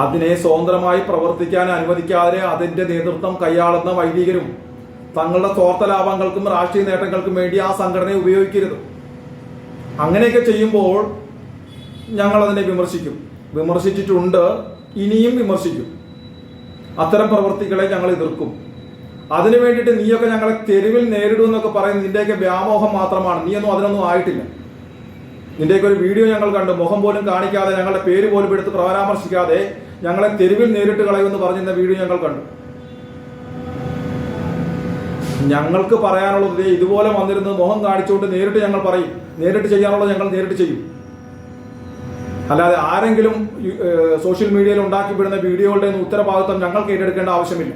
അതിനെ സ്വതന്ത്രമായി പ്രവർത്തിക്കാൻ അനുവദിക്കാതെ അതിന്റെ നേതൃത്വം കൈയാളുന്ന വൈദികരും തങ്ങളുടെ സ്വാർത്ഥ ലാഭങ്ങൾക്കും രാഷ്ട്രീയ നേട്ടങ്ങൾക്കും വേണ്ടി ആ സംഘടനയെ ഉപയോഗിക്കരുത്. അങ്ങനെയൊക്കെ ചെയ്യുമ്പോൾ ഞങ്ങൾ അതിനെ വിമർശിച്ചിട്ടുണ്ട്, ഇനിയും വിമർശിക്കും. അത്തരം പ്രവൃത്തികളെ ഞങ്ങൾ എതിർക്കും. അതിനു വേണ്ടിയിട്ട് നീയൊക്കെ ഞങ്ങളെ തെരുവിൽ നേരിടും എന്നൊക്കെ പറയുന്നത് നിന്റെയൊക്കെ വ്യാമോഹം മാത്രമാണ്. നീയൊന്നും അതിനൊന്നും ആയിട്ടില്ല. നിന്റെയൊക്കെ ഒരു വീഡിയോ ഞങ്ങൾ കണ്ടു, മുഖം പോലും കാണിക്കാതെ ഞങ്ങളുടെ പേര് പോലും എടുത്ത് പരാമർശിക്കാതെ ഞങ്ങളെ തെരുവിൽ നേരിട്ട് കളയുമെന്ന് പറഞ്ഞിരുന്ന വീഡിയോ ഞങ്ങൾ കണ്ടു. ഞങ്ങൾക്ക് പറയാനുള്ളത് ഇതുപോലെ വന്നിരുന്ന് മുഖം കാണിച്ചുകൊണ്ട് നേരിട്ട് ഞങ്ങൾ പറയും. നേരിട്ട് ചെയ്യാനുള്ളത് ഞങ്ങൾ നേരിട്ട് ചെയ്യും. അല്ലാതെ ആരെങ്കിലും സോഷ്യൽ മീഡിയയിൽ ഉണ്ടാക്കി വിടുന്ന വീഡിയോകളുടെ ഉത്തരവാദിത്വം ഞങ്ങൾക്ക് ഏറ്റെടുക്കേണ്ട ആവശ്യമില്ല.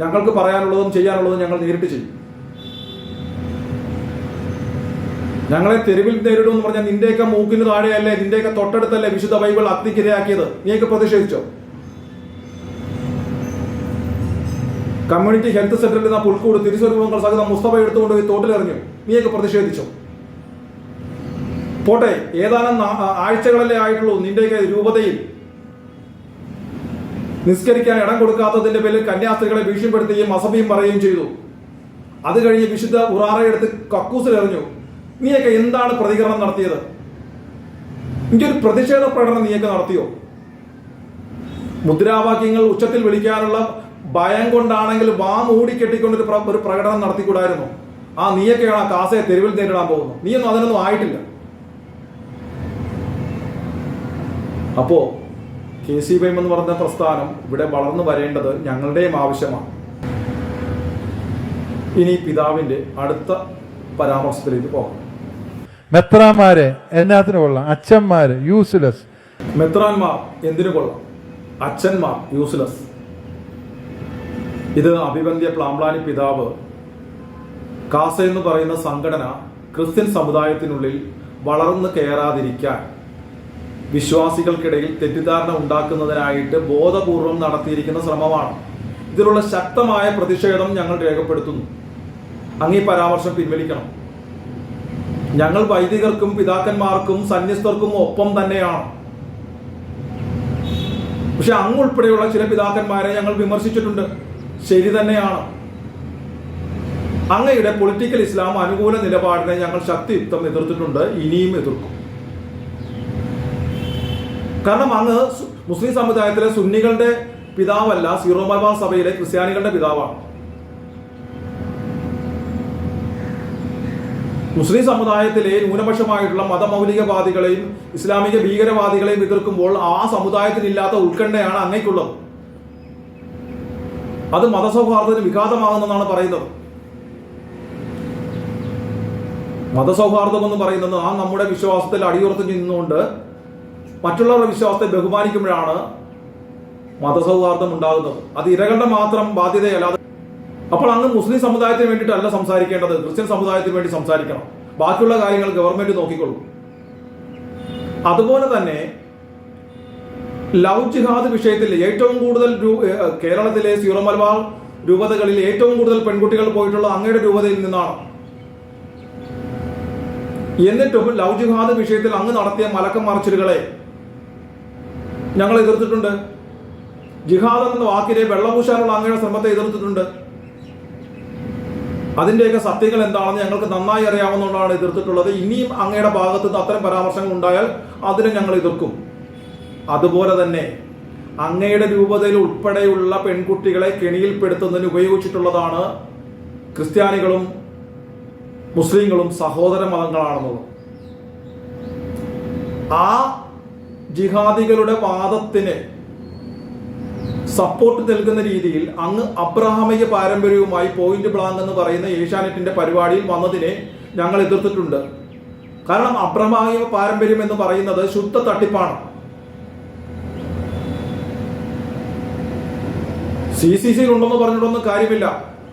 ഞങ്ങൾക്ക് പറയാനുള്ളതും ചെയ്യാനുള്ളതും ഞങ്ങൾ നേരിട്ട് ചെയ്യും. ഞങ്ങളെ തെരുവിൽ നേരിടും എന്ന് പറഞ്ഞാൽ നിന്റെയൊക്കെ മൂക്കിന് താഴെയല്ലേ, നിന്റെയൊക്കെ തൊട്ടടുത്തല്ലേ വിശുദ്ധ ബൈബിൾ അഗ്നിക്കിരയാക്കിയത്? നീയൊക്കെ പ്രതിഷേധിച്ചോ? കമ്മ്യൂണിറ്റി ഹെൽത്ത് സെന്ററിൽ നിന്ന് പുൽക്കൂട് തിരുസ്വരൂപങ്ങൾ സഹിതം മുസ്തഫ എടുത്തുകൊണ്ട് പോയി തോട്ടിലെറിഞ്ഞു. നീയൊക്കെ പ്രതിഷേധിച്ചോ? പോട്ടെ, ഏതാനും ആഴ്ചകളല്ലേ ആയിട്ടുള്ളൂ നിന്റെയൊക്കെ രൂപതയിൽ നിസ്കരിക്കാൻ ഇടം കൊടുക്കാത്തതിന്റെ പേരിൽ കന്യാസ്ത്രീകളെ ഭീഷണിപ്പെടുത്തുകയും അസഭ്യം പറയുകയും ചെയ്തു. അത് കഴിഞ്ഞ് വിശുദ്ധ ഉറാറയെടുത്ത് കക്കൂസിലെറിഞ്ഞു. നീയൊക്കെ എന്താണ് പ്രതികരണം നടത്തിയത്? ഇങ്ങനൊരു പ്രതിഷേധ പ്രകടനം നീയൊക്കെ നടത്തിയോ? മുദ്രാവാക്യങ്ങൾ ഉച്ചത്തിൽ വിളിക്കാനുള്ള ഭയം കൊണ്ടാണെങ്കിൽ വാ മൂടിക്കെട്ടിക്കൊണ്ടൊരു ഒരു പ്രകടനം നടത്തിക്കൂടായിരുന്നു? നീയൊക്കെയാണ് ആ കാസയെ തെരുവിൽ നേരിടാൻ പോകുന്നത്. നീയൊന്നും അതിനൊന്നും ആയിട്ടില്ല. അപ്പോ KCYM എന്ന് പറഞ്ഞ പ്രസ്ഥാനം ഇവിടെ വളർന്നു വരേണ്ടത് ഞങ്ങളുടെയും ആവശ്യമാണ്. ഇനി പിതാവിന്റെ അടുത്ത പരാമർശത്തിലേക്ക് പോകാം. മെത്രാന്മാരെ എന്നാത്തിന് കൊള്ളാം, അച്ഛന്മാര് യൂസ്ലെസ്. മെത്രാന്മാർ എന്തിനു കൊള്ളാം, അച്ഛന്മാർ യൂസ്ലെസ്. ഇത് അഭിവന്ദ്യ പ്ലാംപ്ലാനി പിതാവ് കാസ എന്ന് പറയുന്ന സംഘടന ക്രിസ്ത്യൻ സമുദായത്തിനുള്ളിൽ വളർന്നു കയറാതിരിക്കാൻ വിശ്വാസികൾക്കിടയിൽ തെറ്റിദ്ധാരണ ഉണ്ടാക്കുന്നതിനായിട്ട് ബോധപൂർവം നടത്തിയിരിക്കുന്ന ശ്രമമാണ്. ഇതിലുള്ള ശക്തമായ പ്രതിഷേധം ഞങ്ങൾ രേഖപ്പെടുത്തുന്നു. അങ്ങീ പരാമർശം പിൻവലിക്കണം. ഞങ്ങൾ വൈദികർക്കും പിതാക്കന്മാർക്കും സന്യസ്തർക്കും ഒപ്പം തന്നെയാണ്. പക്ഷെ അങ്ങുൾപ്പെടെയുള്ള ചില പിതാക്കന്മാരെ ഞങ്ങൾ വിമർശിച്ചിട്ടുണ്ട്. ശരി തന്നെയാണ്. അങ്ങയുടെ പൊളിറ്റിക്കൽ ഇസ്ലാം അനുകൂല നിലപാടിനെ ഞങ്ങൾ ശക്തിയുക്തം എതിർത്തിട്ടുണ്ട്, ഇനിയും എതിർക്കും. കാരണം അങ്ങ് മുസ്ലിം സമുദായത്തിലെ സുന്നികളുടെ പിതാവല്ല, സീറോ മലബാർ സഭയിലെ ക്രിസ്ത്യാനികളുടെ പിതാവാണ്. മുസ്ലിം സമുദായത്തിലെ ന്യൂനപക്ഷമായിട്ടുള്ള മതമൗലികവാദികളെയും ഇസ്ലാമിക ഭീകരവാദികളെയും എതിർക്കുമ്പോൾ ആ സമുദായത്തിനില്ലാത്ത ഉത്കണ്ഠയാണ് അങ്ങേക്കുള്ളത്. അത് മതസൗഹാർദ്ദത്തിന് വിഘാതമാകുന്നെന്നാണ് പറയുന്നത്. മതസൗഹാർദ്ദം എന്ന് പറയുന്നത് നമ്മുടെ വിശ്വാസത്തിൽ അടിയുറച്ചു നിന്നുകൊണ്ട് മറ്റുള്ളവരുടെ വിശ്വാസത്തെ ബഹുമാനിക്കുമ്പോഴാണ് മതസൗഹാർദ്ദം ഉണ്ടാകുന്നത്. അത് ഇരകളുടെ മാത്രം ബാധ്യതയല്ലാതെ. അപ്പോൾ അങ്ങ് മുസ്ലിം സമുദായത്തിന് വേണ്ടിയിട്ടല്ല സംസാരിക്കേണ്ടത്, ക്രിസ്ത്യൻ സമുദായത്തിന് വേണ്ടി സംസാരിക്കണം. ബാക്കിയുള്ള കാര്യങ്ങൾ ഗവൺമെന്റ് നോക്കിക്കൊള്ളും. അതുപോലെ തന്നെ ലവ് ജിഹാദ് വിഷയത്തിൽ ഏറ്റവും കൂടുതൽ കേരളത്തിലെ സീറോ മലബാർ രൂപതകളിൽ ഏറ്റവും കൂടുതൽ പെൺകുട്ടികൾ പോയിട്ടുള്ള അങ്ങയുടെ രൂപതയിൽ നിന്നാണ്. എന്നിട്ടും ലവ് ജിഹാദ് വിഷയത്തിൽ അങ്ങ് നടത്തിയ മലക്കം മറിച്ചിലുകളെ ഞങ്ങൾ എതിർത്തിട്ടുണ്ട്. ജിഹാദ് എന്ന വാക്കിനെ വെള്ളപൂശാനുള്ള അങ്ങയുടെ ശ്രമത്തെ എതിർത്തിട്ടുണ്ട്. അതിന്റെയൊക്കെ സത്യങ്ങൾ എന്താണെന്ന് ഞങ്ങൾക്ക് നന്നായി അറിയാവുന്നതുകൊണ്ടാണ് എതിർത്തിട്ടുള്ളത്. ഇനിയും അങ്ങയുടെ ഭാഗത്ത് നിന്ന് അത്തരം പരാമർശങ്ങൾ ഉണ്ടായാൽ അതിനെ ഞങ്ങൾ എതിർക്കും. അതുപോലെ തന്നെ അങ്ങയുടെ രൂപതയിൽ ഉൾപ്പെടെയുള്ള പെൺകുട്ടികളെ കെണിയിൽപ്പെടുത്തുന്നതിന് ഉപയോഗിച്ചിട്ടുള്ളതാണ് ക്രിസ്ത്യാനികളും മുസ്ലിങ്ങളും സഹോദര മതങ്ങളാണെന്നുള്ളത്. ആ ജിഹാദികളുടെ വാദത്തിന് സപ്പോർട്ട് നൽകുന്ന രീതിയിൽ അങ്ങ് അബ്രഹാമിക പാരമ്പര്യവുമായി പോയിന്റ് ബ്ലാങ്ക് എന്ന് പറയുന്ന ഏഷ്യാനെറ്റിന്റെ പരിപാടിയിൽ വന്നതിനെ ഞങ്ങൾ എതിർത്തിട്ടുണ്ട്. കാരണം അബ്രഹാമിക പാരമ്പര്യം എന്ന് പറയുന്നത് ശുദ്ധ തട്ടിപ്പാണ്. CCCയിൽ ഉണ്ടെന്ന് പറഞ്ഞിട്ടൊന്നും കാര്യമില്ല.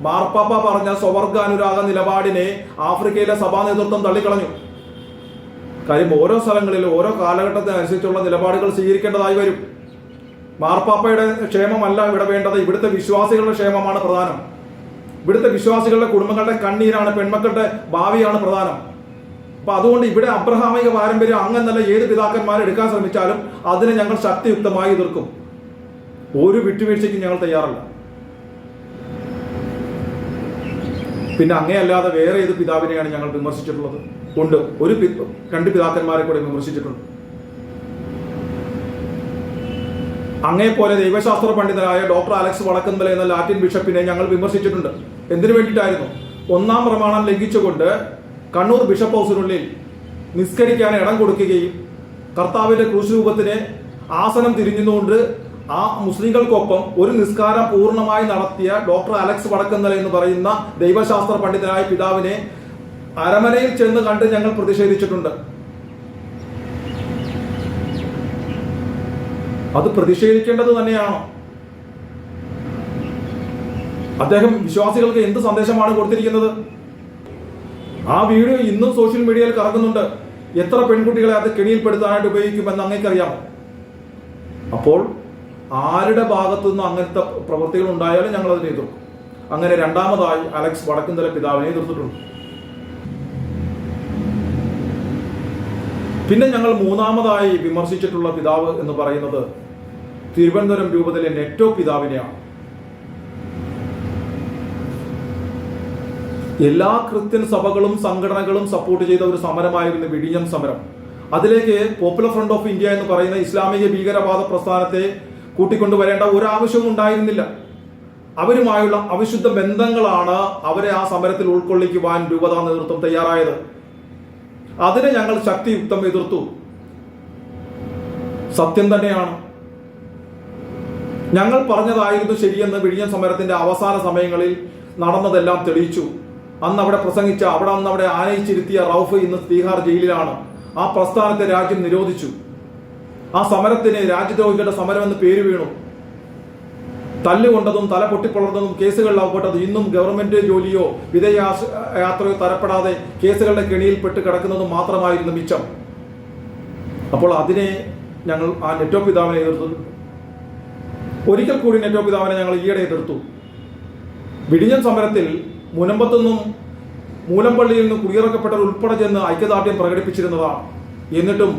മാർപ്പാപ്പ പറഞ്ഞ സ്വവർഗ അനുരാഗ നിലപാടിനെ ആഫ്രിക്കയിലെ സഭാ നേതൃത്വം തള്ളിക്കളഞ്ഞു. കാര്യം ഓരോ സ്ഥലങ്ങളിലും ഓരോ കാലഘട്ടത്തിനനുസരിച്ചുള്ള നിലപാടുകൾ സ്വീകരിക്കേണ്ടതായി വരും. മാർപ്പാപ്പയുടെ ക്ഷേമമല്ല ഇവിടെ വേണ്ടത്, ഇവിടുത്തെ വിശ്വാസികളുടെ ക്ഷേമമാണ് പ്രധാനം. ഇവിടുത്തെ വിശ്വാസികളുടെ കുടുംബങ്ങളുടെ കണ്ണീരാണ്, പെൺമക്കളുടെ ഭാവിയാണ് പ്രധാനം. അപ്പൊ അതുകൊണ്ട് ഇവിടെ അബ്രഹാമിക പാരമ്പര്യം അങ്ങനല്ല ഏത് പിതാക്കന്മാരെ എടുക്കാൻ ശ്രമിച്ചാലും അതിനെ ഞങ്ങൾ ശക്തിയുക്തമായി എതിർക്കും. ഒരു വിട്ടുവീഴ്ചയ്ക്കും ഞങ്ങൾ തയ്യാറല്ല. പിന്നെ അങ്ങയല്ലാതെ വേറെ ഏത് പിതാവിനെയാണ് ഞങ്ങൾ വിമർശിച്ചിട്ടുള്ളത്? ഉണ്ട്, രണ്ട് പിതാക്കന്മാരെ കൂടെ വിമർശിച്ചിട്ടുണ്ട്. അങ്ങേപ്പോലെ ദൈവശാസ്ത്ര പണ്ഡിതനായ ഡോക്ടർ അലക്സ് വടക്കന്തല എന്ന ലാറ്റിൻ ബിഷപ്പിനെ ഞങ്ങൾ വിമർശിച്ചിട്ടുണ്ട്. എന്തിനു വേണ്ടിയിട്ടായിരുന്നു? ഒന്നാം പ്രമാണം ലംഘിച്ചുകൊണ്ട് കണ്ണൂർ ബിഷപ്പ് ഹൗസിനുള്ളിൽ നിസ്കരിക്കാൻ ഇടം കൊടുക്കുകയും കർത്താവിന്റെ ക്രൂശ് രൂപത്തിന് ആസനം തിരിഞ്ഞുകൊണ്ട് ആ മുസ്ലിങ്ങൾക്കൊപ്പം ഒരു നിസ്കാരം പൂർണ്ണമായി നടത്തിയ ഡോക്ടർ അലക്സ് വടക്കന്തല എന്ന് പറയുന്ന ദൈവശാസ്ത്ര പണ്ഡിതനായ പിതാവിനെ അരമനയിൽ ചെന്ന് കണ്ട് ഞങ്ങൾ പ്രതിഷേധിച്ചിട്ടുണ്ട്. അത് പ്രതിഷേധിക്കേണ്ടത് തന്നെയാണ്. അദ്ദേഹം വിശ്വാസികൾക്ക് എന്ത് സന്ദേശമാണ് കൊടുത്തിരിക്കുന്നത്? ആ വീഡിയോ ഇന്നും സോഷ്യൽ മീഡിയയിൽ കറങ്ങുന്നുണ്ട്. എത്ര പെൺകുട്ടികളെ അത് കെണിയിൽപ്പെടുത്താനായിട്ട് ഉപയോഗിക്കുമെന്ന് അങ്ങേക്കറിയാമോ? അപ്പോൾ ആരുടെ ഭാഗത്തു നിന്ന് അങ്ങനത്തെ പ്രവൃത്തികൾ ഉണ്ടായാലും ഞങ്ങൾ അതിനെ എതിർക്കും. അങ്ങനെ രണ്ടാമതായി അലക്സ് വടക്കന്തല പിതാവിനെ എതിർത്തിട്ടുണ്ട്. പിന്നെ ഞങ്ങൾ മൂന്നാമതായി വിമർശിച്ചിട്ടുള്ള പിതാവ് എന്ന് പറയുന്നത് തിരുവനന്തപുരം രൂപതയിലെ നെറ്റോ പിതാവിനെയാണ്. എല്ലാ ക്രിസ്ത്യൻ സഭകളും സംഘടനകളും സപ്പോർട്ട് ചെയ്ത ഒരു സമരമായിരുന്നു വിഴിഞ്ഞം സമരം. അതിലേക്ക് പോപ്പുലർ ഫ്രണ്ട് ഓഫ് ഇന്ത്യ എന്ന് പറയുന്ന ഇസ്ലാമിക ഭീകരവാദ പ്രസ്ഥാനത്തെ കൂട്ടിക്കൊണ്ടുവരേണ്ട ഒരാവശ്യവും ഉണ്ടായിരുന്നില്ല. അവരുമായുള്ള അവിശുദ്ധ ബന്ധങ്ങളാണ് അവരെ ആ സമരത്തിൽ ഉൾക്കൊള്ളിക്കുവാൻ രൂപതാ നേതൃത്വം തയ്യാറായത്. അതിനെ ഞങ്ങൾ ശക്തിയുക്തം എതിർത്തു. സത്യം തന്നെയാണ്, ഞങ്ങൾ പറഞ്ഞതായിരുന്നു ശരിയെന്ന് വിഴിഞ്ഞം സമരത്തിന്റെ അവസാന സമയങ്ങളിൽ നടന്നതെല്ലാം തെളിയിച്ചു. അന്ന് അവിടെ പ്രസംഗിച്ച അവിടെ ആനയിച്ചിരുത്തിയ റൌഫ് ഇന്ന് തീഹാർ ജയിലിലാണ്. ആ പ്രസ്ഥാനത്തെ രാജ്യം നിരോധിച്ചു. ആ സമരത്തിന് രാജ്യദ്രോഹികളുടെ സമരം എന്ന് പേര് വീണു. തല്ലുകൊണ്ടതും തല പൊട്ടിപ്പൊളർന്നതും കേസുകളിൽ അകപ്പെട്ടതും ഇന്നും ഗവൺമെന്റ് ജോലിയോ വിദേശയാത്രയോ തരപ്പെടാതെ കേസുകളുടെ കെണിയിൽപ്പെട്ട് കിടക്കുന്നതും മാത്രമായിരുന്നു മിച്ചം. അപ്പോൾ അതിനെ ഞങ്ങൾ ആ നെറ്റോ പിതാവിനെ എതിർത്തു. ഒരിക്കൽ കൂടി നെറ്റോ പിതാവിനെ ഞങ്ങൾ ഈയിടെ എതിർത്തു. വിഴിഞ്ഞം സമരത്തിൽ മുനമ്പത്തുനിന്നും മൂലമ്പള്ളിയിൽ നിന്ന് കുടിയിറക്കപ്പെട്ടവർ ഉൾപ്പെടെ ചെന്ന് ഐക്യദാർഢ്യം പ്രകടിപ്പിച്ചിരുന്നതാണ്. എന്നിട്ടും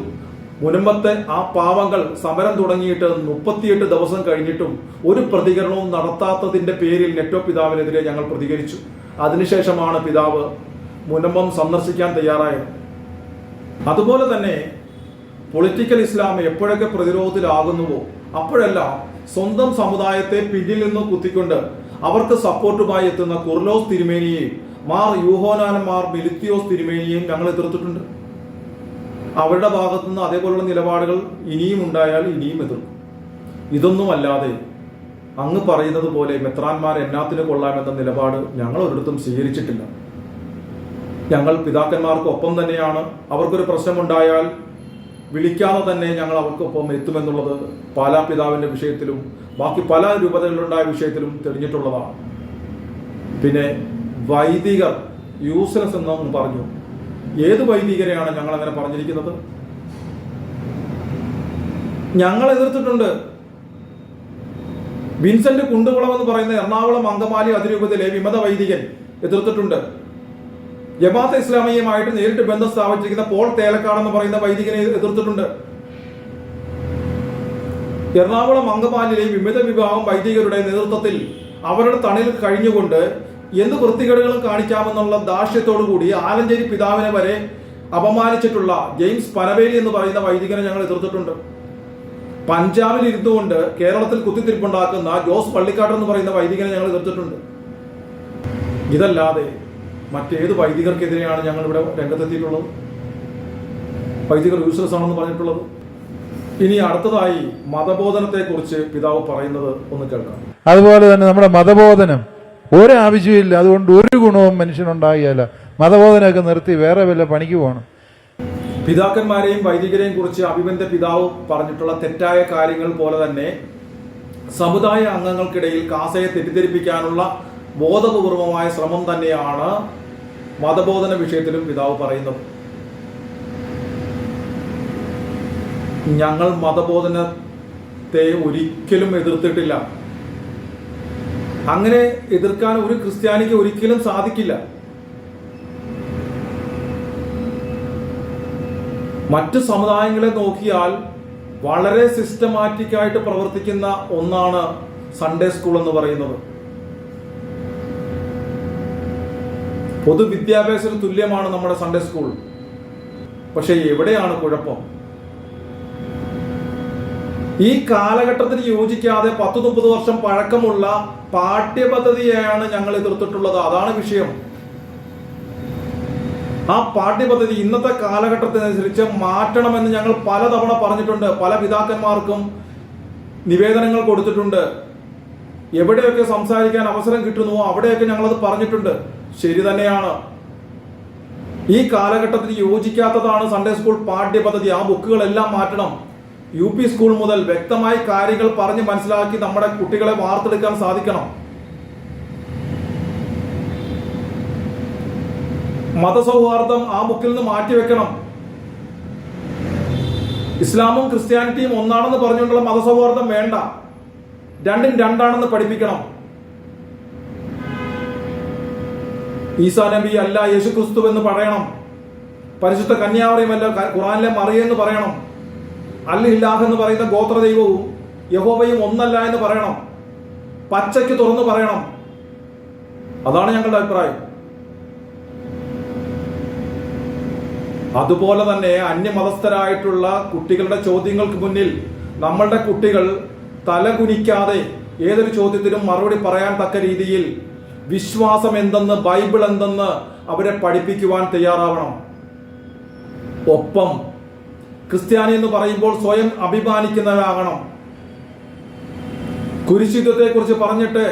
മുനമ്പത്തെ ആ പാവങ്ങൾ സമരം തുടങ്ങിയിട്ട് 38 ദിവസം കഴിഞ്ഞിട്ടും ഒരു പ്രതികരണവും നടത്താത്തതിന്റെ പേരിൽ നെറ്റോ പിതാവിനെതിരെ ഞങ്ങൾ പ്രതികരിച്ചു. അതിനുശേഷമാണ് പിതാവ് മുനമ്പം സന്ദർശിക്കാൻ തയ്യാറായത്. അതുപോലെ തന്നെ പൊളിറ്റിക്കൽ ഇസ്ലാം എപ്പോഴൊക്കെ പ്രതിരോധത്തിലാകുന്നുവോ അപ്പോഴെല്ലാം സ്വന്തം സമുദായത്തെ പിന്നിൽ നിന്ന് കുത്തിക്കൊണ്ട് അവർക്ക് സപ്പോർട്ടുമായി എത്തുന്ന കുർലോസ് തിരുമേനിയെയും മാർ യൂഹോനാൻ മാർ മിലിത്തിയോസ് തിരുമേനിയെയും ഞങ്ങൾ എതിർത്തിട്ടുണ്ട്. അവരുടെ ഭാഗത്തുനിന്ന് അതേപോലുള്ള നിലപാടുകൾ ഇനിയും ഉണ്ടായാൽ ഇനിയും എതിർക്കും. ഇതൊന്നുമല്ലാതെ അങ്ങ് പറയുന്നത് പോലെ മെത്രാന്മാർ എന്നാത്തിന് കൊള്ളാമെന്ന നിലപാട് ഞങ്ങൾ ഒരിടത്തും സ്വീകരിച്ചിട്ടില്ല. ഞങ്ങൾ പിതാക്കന്മാർക്ക് ഒപ്പം തന്നെയാണ്. അവർക്കൊരു പ്രശ്നമുണ്ടായാൽ വിളിക്കാതെ തന്നെ ഞങ്ങൾ അവർക്കൊപ്പം എത്തുമെന്നുള്ളത് പാലാ പിതാവിൻ്റെ വിഷയത്തിലും ബാക്കി പല രൂപതകളിലുണ്ടായ വിഷയത്തിലും തെളിഞ്ഞിട്ടുള്ളതാണ്. പിന്നെ വൈദികർ യൂസ്ലെസ് എന്നും പറഞ്ഞു. ഏത് വൈദികരെയാണ് ഞങ്ങൾ അങ്ങനെ പറഞ്ഞിരിക്കുന്നത്? ഞങ്ങൾ എതിർത്തിട്ടുണ്ട്. വിൻസെന്റ് കുണ്ടുകുളം എന്ന് പറയുന്ന എറണാകുളം അങ്കമാലി അതിരൂപതയിലെ വിമത വൈദികൻ എതിർത്തിട്ടുണ്ട്. ജമാഅത്തെ ഇസ്ലാമിയുമായിട്ട് നേരിട്ട് ബന്ധം സ്ഥാപിച്ചിരിക്കുന്ന പോൾ തേലക്കാട് എന്ന് പറയുന്ന വൈദികനെ എതിർത്തിട്ടുണ്ട്. എറണാകുളം അങ്കമാലിയിലെ വിമത വിഭാഗം വൈദികരുടെ നേതൃത്വത്തിൽ അവരുടെ തണലിൽ കഴിഞ്ഞുകൊണ്ട് എന്ത് വൃത്തികേടുകളും കാണിക്കാമെന്നുള്ള ദാർഷ്ട്യത്തോടു കൂടി ആലഞ്ചേരി പിതാവിനെ വരെ അപമാനിച്ചിട്ടുള്ള ജെയിംസ് പനവേലി എന്ന് പറയുന്ന വൈദികനെ ഞങ്ങൾ എതിർത്തിട്ടുണ്ട്. പഞ്ചാബിൽ ഇരുന്നുകൊണ്ട് കേരളത്തിൽ കുത്തിത്തിരിപ്പുണ്ടാക്കുന്ന ജോസ് പള്ളിക്കാട്ട് എന്ന് പറയുന്ന വൈദികനെ ഞങ്ങൾ എതിർത്തിട്ടുണ്ട്. ഇതല്ലാതെ മറ്റേത് വൈദികർക്കെതിരെയാണ് ഞങ്ങൾ ഇവിടെ രംഗത്തെത്തിയിട്ടുള്ളത്? വൈദികർ യൂസ്ലെസ് ആണെന്ന് പറഞ്ഞിട്ടുള്ളത്. ഇനി അടുത്തതായി മതബോധനത്തെക്കുറിച്ച് പിതാവ് പറയുന്നത് ഒന്ന് കേൾക്കാം. അതുപോലെ തന്നെ നമ്മുടെ മതബോധനം ഒരാവശ്യമില്ല, അതുകൊണ്ട് ഒരു ഗുണവും മനുഷ്യനുണ്ടാകില്ല. മതബോധനമൊക്കെ നിർത്തി വേറെ വല്ല പണിക്ക് പോകണം. പിതാക്കന്മാരെയും വൈദികരെയും കുറിച്ച് അഭിബന്ധ പിതാവ് പറഞ്ഞിട്ടുള്ള തെറ്റായ കാര്യങ്ങൾ പോലെ തന്നെ സമുദായ അംഗങ്ങൾക്കിടയിൽ കാസയെ തെറ്റിദ്ധരിപ്പിക്കാനുള്ള ബോധപൂർവമായ ശ്രമം തന്നെയാണ് മതബോധന വിഷയത്തിലും പിതാവ് പറയുന്നത്. ഞങ്ങൾ മതബോധനത്തെ ഒരിക്കലും എതിർത്തിട്ടില്ല. അങ്ങനെ എതിർക്കാൻ ഒരു ക്രിസ്ത്യാനിക്ക് ഒരിക്കലും സാധിക്കില്ല. മറ്റു സമുദായങ്ങളെ നോക്കിയാൽ വളരെ സിസ്റ്റമാറ്റിക് ആയിട്ട് പ്രവർത്തിക്കുന്ന ഒന്നാണ് സൺഡേ സ്കൂൾ എന്ന് പറയുന്നത്. പൊതുവിദ്യാഭ്യാസത്തിന് തുല്യമാണ് നമ്മുടെ സൺഡേ സ്കൂൾ. പക്ഷെ എവിടെയാണ് കുഴപ്പം? ഈ കാലഘട്ടത്തിന് യോജിക്കാതെ 10-30 വർഷം പഴക്കമുള്ള പാഠ്യപദ്ധതിയെയാണ് ഞങ്ങൾ എതിർത്തിട്ടുള്ളത്. അതാണ് വിഷയം. ആ പാഠ്യപദ്ധതി ഇന്നത്തെ കാലഘട്ടത്തിനനുസരിച്ച് മാറ്റണമെന്ന് ഞങ്ങൾ പലതവണ പറഞ്ഞിട്ടുണ്ട്. പല പിതാക്കന്മാർക്കും നിവേദനങ്ങൾ കൊടുത്തിട്ടുണ്ട്. എവിടെയൊക്കെ സംസാരിക്കാൻ അവസരം കിട്ടുന്നുവോ അവിടെയൊക്കെ ഞങ്ങളത് പറഞ്ഞിട്ടുണ്ട്. ശരി തന്നെയാണ്. ഈ കാലഘട്ടത്തിന് യോജിക്കാത്തതാണ് സൺഡേ സ്കൂൾ പാഠ്യപദ്ധതി. ആ ബുക്കുകളെല്ലാം മാറ്റണം. UP സ്കൂൾ മുതൽ വ്യക്തമായി കാര്യങ്ങൾ പറഞ്ഞ് മനസ്സിലാക്കി നമ്മുടെ കുട്ടികളെ വാർത്തെടുക്കാൻ സാധിക്കണം. മതസൗഹാർദ്ദം ആ ബുക്കിൽ നിന്ന് മാറ്റിവെക്കണം. ഇസ്ലാമും ക്രിസ്ത്യാനിറ്റിയും ഒന്നാണെന്ന് പറഞ്ഞുകൊണ്ടുള്ള മതസൗഹാർദ്ദം വേണ്ട. രണ്ടും രണ്ടാണെന്ന് പഠിപ്പിക്കണം. ഈസാ നബി അല്ല യേശു ക്രിസ്തു എന്ന് പറയണം. പരിശുദ്ധ കന്യാമറിയമല്ല ഖുർആനിലെ മറിയെന്ന് പറയണം. അൽ ഇലാഹ് എന്ന് പറയുന്ന ഗോത്രദൈവവും യഹോവയും ഒന്നല്ല എന്ന് പറയണം. പച്ചയ്ക്ക് തുറന്നു പറയണം. അതാണ് ഞങ്ങളുടെ അഭിപ്രായം. അതുപോലെ തന്നെ അന്യമതസ്ഥരായിട്ടുള്ള കുട്ടികളുടെ ചോദ്യങ്ങൾക്ക് മുന്നിൽ നമ്മളുടെ കുട്ടികൾ തലകുനിക്കാതെ ഏതൊരു ചോദ്യത്തിനും മറുപടി പറയാൻ തക്ക രീതിയിൽ വിശ്വാസം എന്തെന്ന്, ബൈബിൾ എന്തെന്ന് അവരെ പഠിപ്പിക്കുവാൻ തയ്യാറാവണം. ഒപ്പം ക്രിസ്ത്യാനി എന്ന് പറയുമ്പോൾ സ്വയം അഭിമാനിക്കുന്നവരാകണം. കുരിശുദ്ധത്തെ കുറിച്ച് പറഞ്ഞിട്ട്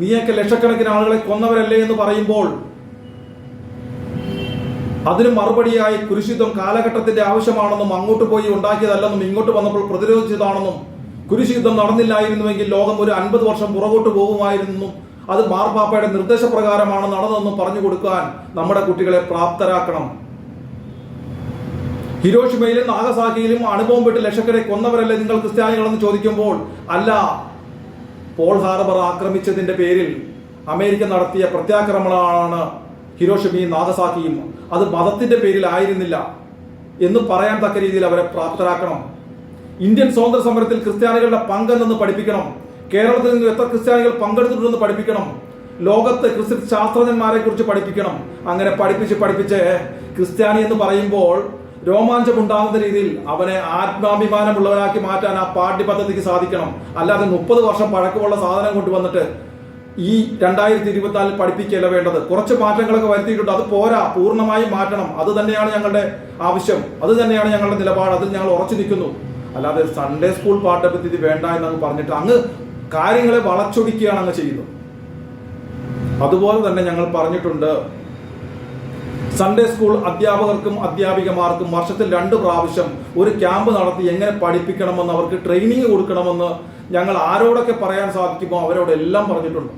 നീയൊക്കെ ലക്ഷക്കണക്കിന് ആളുകളെ കൊന്നവരല്ലേ എന്ന് പറയുമ്പോൾ അതിന് മറുപടിയായി കുരിശുദ്ധം കാലഘട്ടത്തിന്റെ ആവശ്യമാണെന്നും അങ്ങോട്ട് പോയി ഉണ്ടാക്കിയതല്ലെന്നും ഇങ്ങോട്ട് വന്നപ്പോൾ പ്രതിരോധിച്ചതാണെന്നും കുരിശുദ്ധം നടന്നില്ലായിരുന്നുവെങ്കിൽ ലോകം ഒരു 50 വർഷം പുറകോട്ട് പോകുമായിരുന്നെന്നും അത് മാർപ്പാപ്പയുടെ നിർദ്ദേശപ്രകാരമാണ് നടന്നതെന്നും പറഞ്ഞു കൊടുക്കാൻ നമ്മുടെ കുട്ടികളെ പ്രാപ്തരാക്കണം. ഹിരോഷിമയിലും നാഗസാക്കിയിലും അണുബോംബിട്ട് ലക്ഷക്കരെ കൊന്നവരല്ലേ നിങ്ങൾ ക്രിസ്ത്യാനികളെന്ന് ചോദിക്കുമ്പോൾ അല്ല, പോൾ ഹാർബർ ആക്രമിച്ചതിന്റെ പേരിൽ അമേരിക്ക നടത്തിയ പ്രത്യാക്രമണമാണ് ഹിരോഷിമയും നാഗസാക്കിയും. അത് മതത്തിന്റെ പേരിലായിരുന്നില്ല എന്ന് പറയാൻ തക്ക രീതിയിൽ അവരെ പ്രാപ്തരാക്കണം. ഇന്ത്യൻ സ്വാതന്ത്ര്യ സമരത്തിൽ ക്രിസ്ത്യാനികളുടെ പങ്കെന്തെന്ന് പഠിപ്പിക്കണം. കേരളത്തിൽ നിന്ന് എത്ര ക്രിസ്ത്യാനികൾ പങ്കെടുത്തിട്ടുണ്ടെന്ന് പഠിപ്പിക്കണം. ലോകത്തെ ക്രിസ്ത്യൻ ശാസ്ത്രജ്ഞന്മാരെ കുറിച്ച് പഠിപ്പിക്കണം. അങ്ങനെ പഠിപ്പിച്ച് ക്രിസ്ത്യാനി എന്ന് പറയുമ്പോൾ രോമാഞ്ചമുണ്ടാകുന്ന രീതിയിൽ അവനെ ആത്മാഭിമാനമുള്ളവരാക്കി മാറ്റാൻ ആ പാഠ്യപദ്ധതിക്ക് സാധിക്കണം. അല്ലാതെ 30 വർഷം പഴക്കമുള്ള സാധനം കൊണ്ടുവന്നിട്ട് ഈ 2024 പഠിപ്പിക്കുകയല്ല വേണ്ടത്. കുറച്ച് മാറ്റങ്ങളൊക്കെ വരുത്തിയിട്ടുണ്ട്, അത് പോരാ, പൂർണ്ണമായും മാറ്റണം. അത് തന്നെയാണ് ഞങ്ങളുടെ ആവശ്യം, അത് തന്നെയാണ് ഞങ്ങളുടെ നിലപാട്. അതിൽ ഞങ്ങൾ ഉറച്ചു നിൽക്കുന്നു. അല്ലാതെ സൺഡേ സ്കൂൾ പാഠ്യപദ്ധതി വേണ്ട എന്നങ്ങ് പറഞ്ഞിട്ട് അങ്ങ് കാര്യങ്ങളെ വളച്ചൊടിക്കുകയാണ് അങ്ങ് ചെയ്യുന്നത്. അതുപോലെ തന്നെ ഞങ്ങൾ പറഞ്ഞിട്ടുണ്ട്, സൺഡേ സ്കൂൾ അധ്യാപകർക്കും അധ്യാപികമാർക്കും വർഷത്തിൽ 2 പ്രാവശ്യം ഒരു ക്യാമ്പ് നടത്തി എങ്ങനെ പഠിപ്പിക്കണമെന്ന്, അവർക്ക് ട്രെയിനിങ് കൊടുക്കണമെന്ന് ഞങ്ങൾ ആരോടൊക്കെ പറയാൻ സാധിക്കുമോ അവരോടെല്ലാം പറഞ്ഞിട്ടുണ്ട്.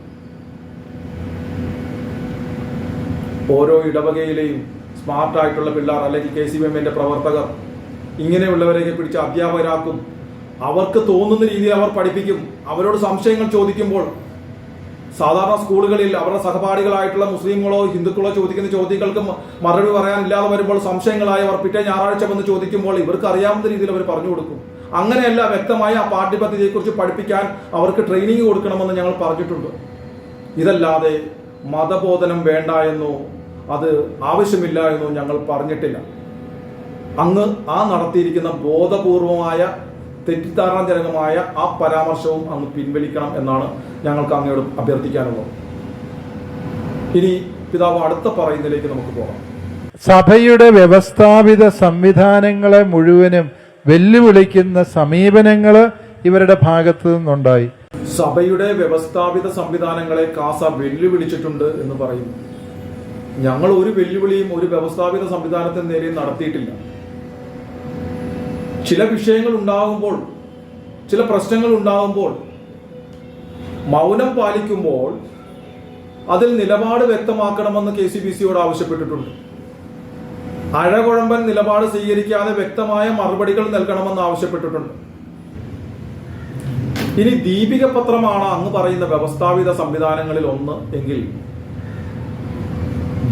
ഓരോ ഇടവകയിലെയും സ്മാർട്ടായിട്ടുള്ള പിള്ളേർ അല്ലെങ്കിൽ KCBMന്റെ പ്രവർത്തകർ ഇങ്ങനെയുള്ളവരെയൊക്കെ പിടിച്ച് അധ്യാപകരാക്കും. അവർക്ക് തോന്നുന്ന രീതിയിൽ അവർ പഠിപ്പിക്കും. അവരോട് സംശയങ്ങൾ ചോദിക്കുമ്പോൾ സാധാരണ സ്കൂളുകളിൽ അവരുടെ സഹപാഠികളായിട്ടുള്ള മുസ്ലിങ്ങളോ ഹിന്ദുക്കളോ ചോദിക്കുന്ന ചോദ്യങ്ങൾക്ക് മറുപടി പറയാനില്ലാതെ വരുമ്പോൾ സംശയങ്ങളായി അവർ പിറ്റേ ഞായറാഴ്ച വന്ന് ചോദിക്കുമ്പോൾ ഇവർക്ക് അറിയാവുന്ന രീതിയിൽ അവർ പറഞ്ഞു കൊടുക്കും. അങ്ങനെയല്ല, വ്യക്തമായ ആ പാഠ്യപദ്ധതിയെക്കുറിച്ച് പഠിപ്പിക്കാൻ അവർക്ക് ട്രെയിനിങ് കൊടുക്കണമെന്ന് ഞങ്ങൾ പറഞ്ഞിട്ടുണ്ട്. ഇതല്ലാതെ മതബോധനം വേണ്ട എന്നോ അത് ആവശ്യമില്ല എന്നോ ഞങ്ങൾ പറഞ്ഞിട്ടില്ല. അങ്ങ് ആ നടത്തിയിരിക്കുന്ന ബോധപൂർവമായ തെറ്റിദ്ധാരണജനകമായ ആ പരാമർശവും അങ്ങ് പിൻവലിക്കണം എന്നാണ് ഞങ്ങൾക്ക് അങ്ങയോട് അഭ്യർത്ഥിക്കാനുള്ളത്. ഇനി പിതാവ് അടുത്ത പറയുന്നതിലേക്ക് നമുക്ക് പോകാം. സഭയുടെ വ്യവസ്ഥാപിത സംവിധാനങ്ങളെ മുഴുവനും വെല്ലുവിളിക്കുന്ന സമീപനങ്ങൾ ഇവരുടെ ഭാഗത്തു നിന്നുണ്ടായി. സഭയുടെ വ്യവസ്ഥാപിത സംവിധാനങ്ങളെ കാസ വെല്ലുവിളിച്ചിട്ടുണ്ട് എന്ന് പറയുന്നു. ഞങ്ങൾ ഒരു വെല്ലുവിളിയും ഒരു വ്യവസ്ഥാപിത സംവിധാനത്തിന് നേരെ നടത്തിയിട്ടില്ല. ചില വിഷയങ്ങൾ ഉണ്ടാകുമ്പോൾ, ചില പ്രശ്നങ്ങൾ ഉണ്ടാകുമ്പോൾ മൗനം പാലിക്കുമ്പോൾ അതിൽ നിലപാട് വ്യക്തമാക്കണമെന്ന് KCBCയോട് ആവശ്യപ്പെട്ടിട്ടുണ്ട്. അഴകുഴമ്പൻ നിലപാട് സ്വീകരിക്കാതെ വ്യക്തമായ മറുപടികൾ നൽകണമെന്ന് ആവശ്യപ്പെട്ടിട്ടുണ്ട്. ഇനി ദീപിക പത്രമാണ് അങ്ങ് പറയുന്ന വ്യവസ്ഥാപിത സംവിധാനങ്ങളിൽ ഒന്ന് എങ്കിൽ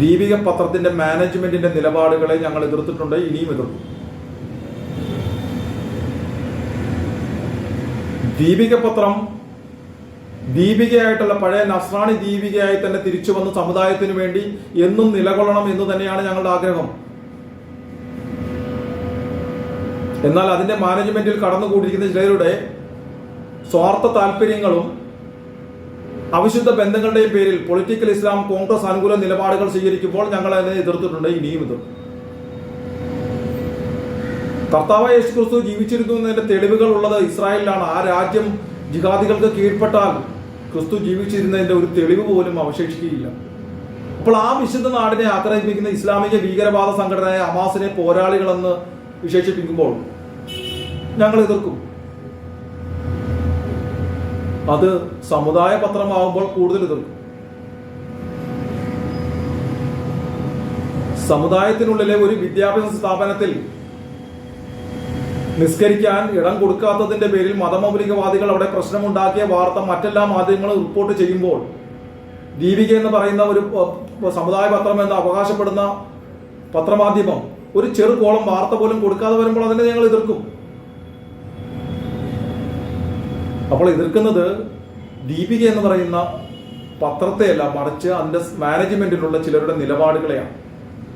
ദീപിക പത്രത്തിന്റെ മാനേജ്മെന്റിന്റെ നിലപാടുകളെ ഞങ്ങൾ എതിർത്തിട്ടുണ്ട്, ഇനിയും എതിർക്കും. ദീപിക പത്രം ദീപികയായിട്ടുള്ള പഴയ നസ്രാണി ദീപികയായി തന്നെ തിരിച്ചു വന്ന് സമുദായത്തിന് വേണ്ടി എന്നും നിലകൊള്ളണം എന്ന് തന്നെയാണ് ഞങ്ങളുടെ ആഗ്രഹം. എന്നാൽ അതിന്റെ മാനേജ്മെന്റിൽ കടന്നുകൂടിയിരിക്കുന്ന ചിലരുടെ സ്വാർത്ഥ താല്പര്യങ്ങളും അവിശുദ്ധ ബന്ധങ്ങളുടെയും പേരിൽ പൊളിറ്റിക്കൽ ഇസ്ലാം കോൺഗ്രസ് അനുകൂല നിലപാടുകൾ സ്വീകരിക്കുമ്പോൾ ഞങ്ങൾ അതിനെ എതിർത്തിട്ടുണ്ട്, ഇനിയും എതിർക്കും. കർത്താവായ യേശുക്രിസ്തു ജീവിച്ചിരുന്നു എന്നതിന്റെ തെളിവുകൾ ഉള്ളത് ഇസ്രായേലിലാണ്. ആ രാജ്യം ജിഹാദികൾക്ക് കീഴ്പ്പെട്ടാൽ ക്രിസ്തു ജീവിച്ചിരുന്നതിന്റെ ഒരു തെളിവ് പോലും അവശേഷിക്കുകയില്ല. അപ്പോൾ ആ വിശുദ്ധ നാടിനെ ആക്രമിപ്പിക്കുന്ന ഇസ്ലാമിക ഭീകരവാദ സംഘടനയായ ഹമാസിനെ പോരാളികളെന്ന് വിശേഷിപ്പിക്കുമ്പോൾ ഞങ്ങൾ എതിർക്കും. അത് സമുദായ പത്രമാവുമ്പോൾ കൂടുതൽ എതിർക്കും. സമുദായത്തിനുള്ളിലെ ഒരു വിദ്യാഭ്യാസ സ്ഥാപനത്തിൽ നിസ്കരിക്കാൻ ഇടം കൊടുക്കാത്തതിന്റെ പേരിൽ മതമൗലികവാദികൾ അവിടെ പ്രശ്നമുണ്ടാക്കിയ വാർത്ത മറ്റെല്ലാ മാധ്യമങ്ങളും റിപ്പോർട്ട് ചെയ്യുമ്പോൾ ദീപിക എന്ന് പറയുന്ന ഒരു സമുദായ പത്രം എന്ന് അവകാശപ്പെടുന്ന പത്രമാധ്യമം ഒരു ചെറു കോളം വാർത്ത പോലും കൊടുക്കാതെ വരുമ്പോൾ അതിനെ ഞങ്ങൾ എതിർക്കും. അപ്പോൾ എതിർക്കുന്നത് ദീപിക എന്ന് പറയുന്ന പത്രത്തെയല്ല, മറിച്ച് അതിന്റെ മാനേജ്മെന്റിലുള്ള ചിലരുടെ നിലപാടുകളെയാണ്.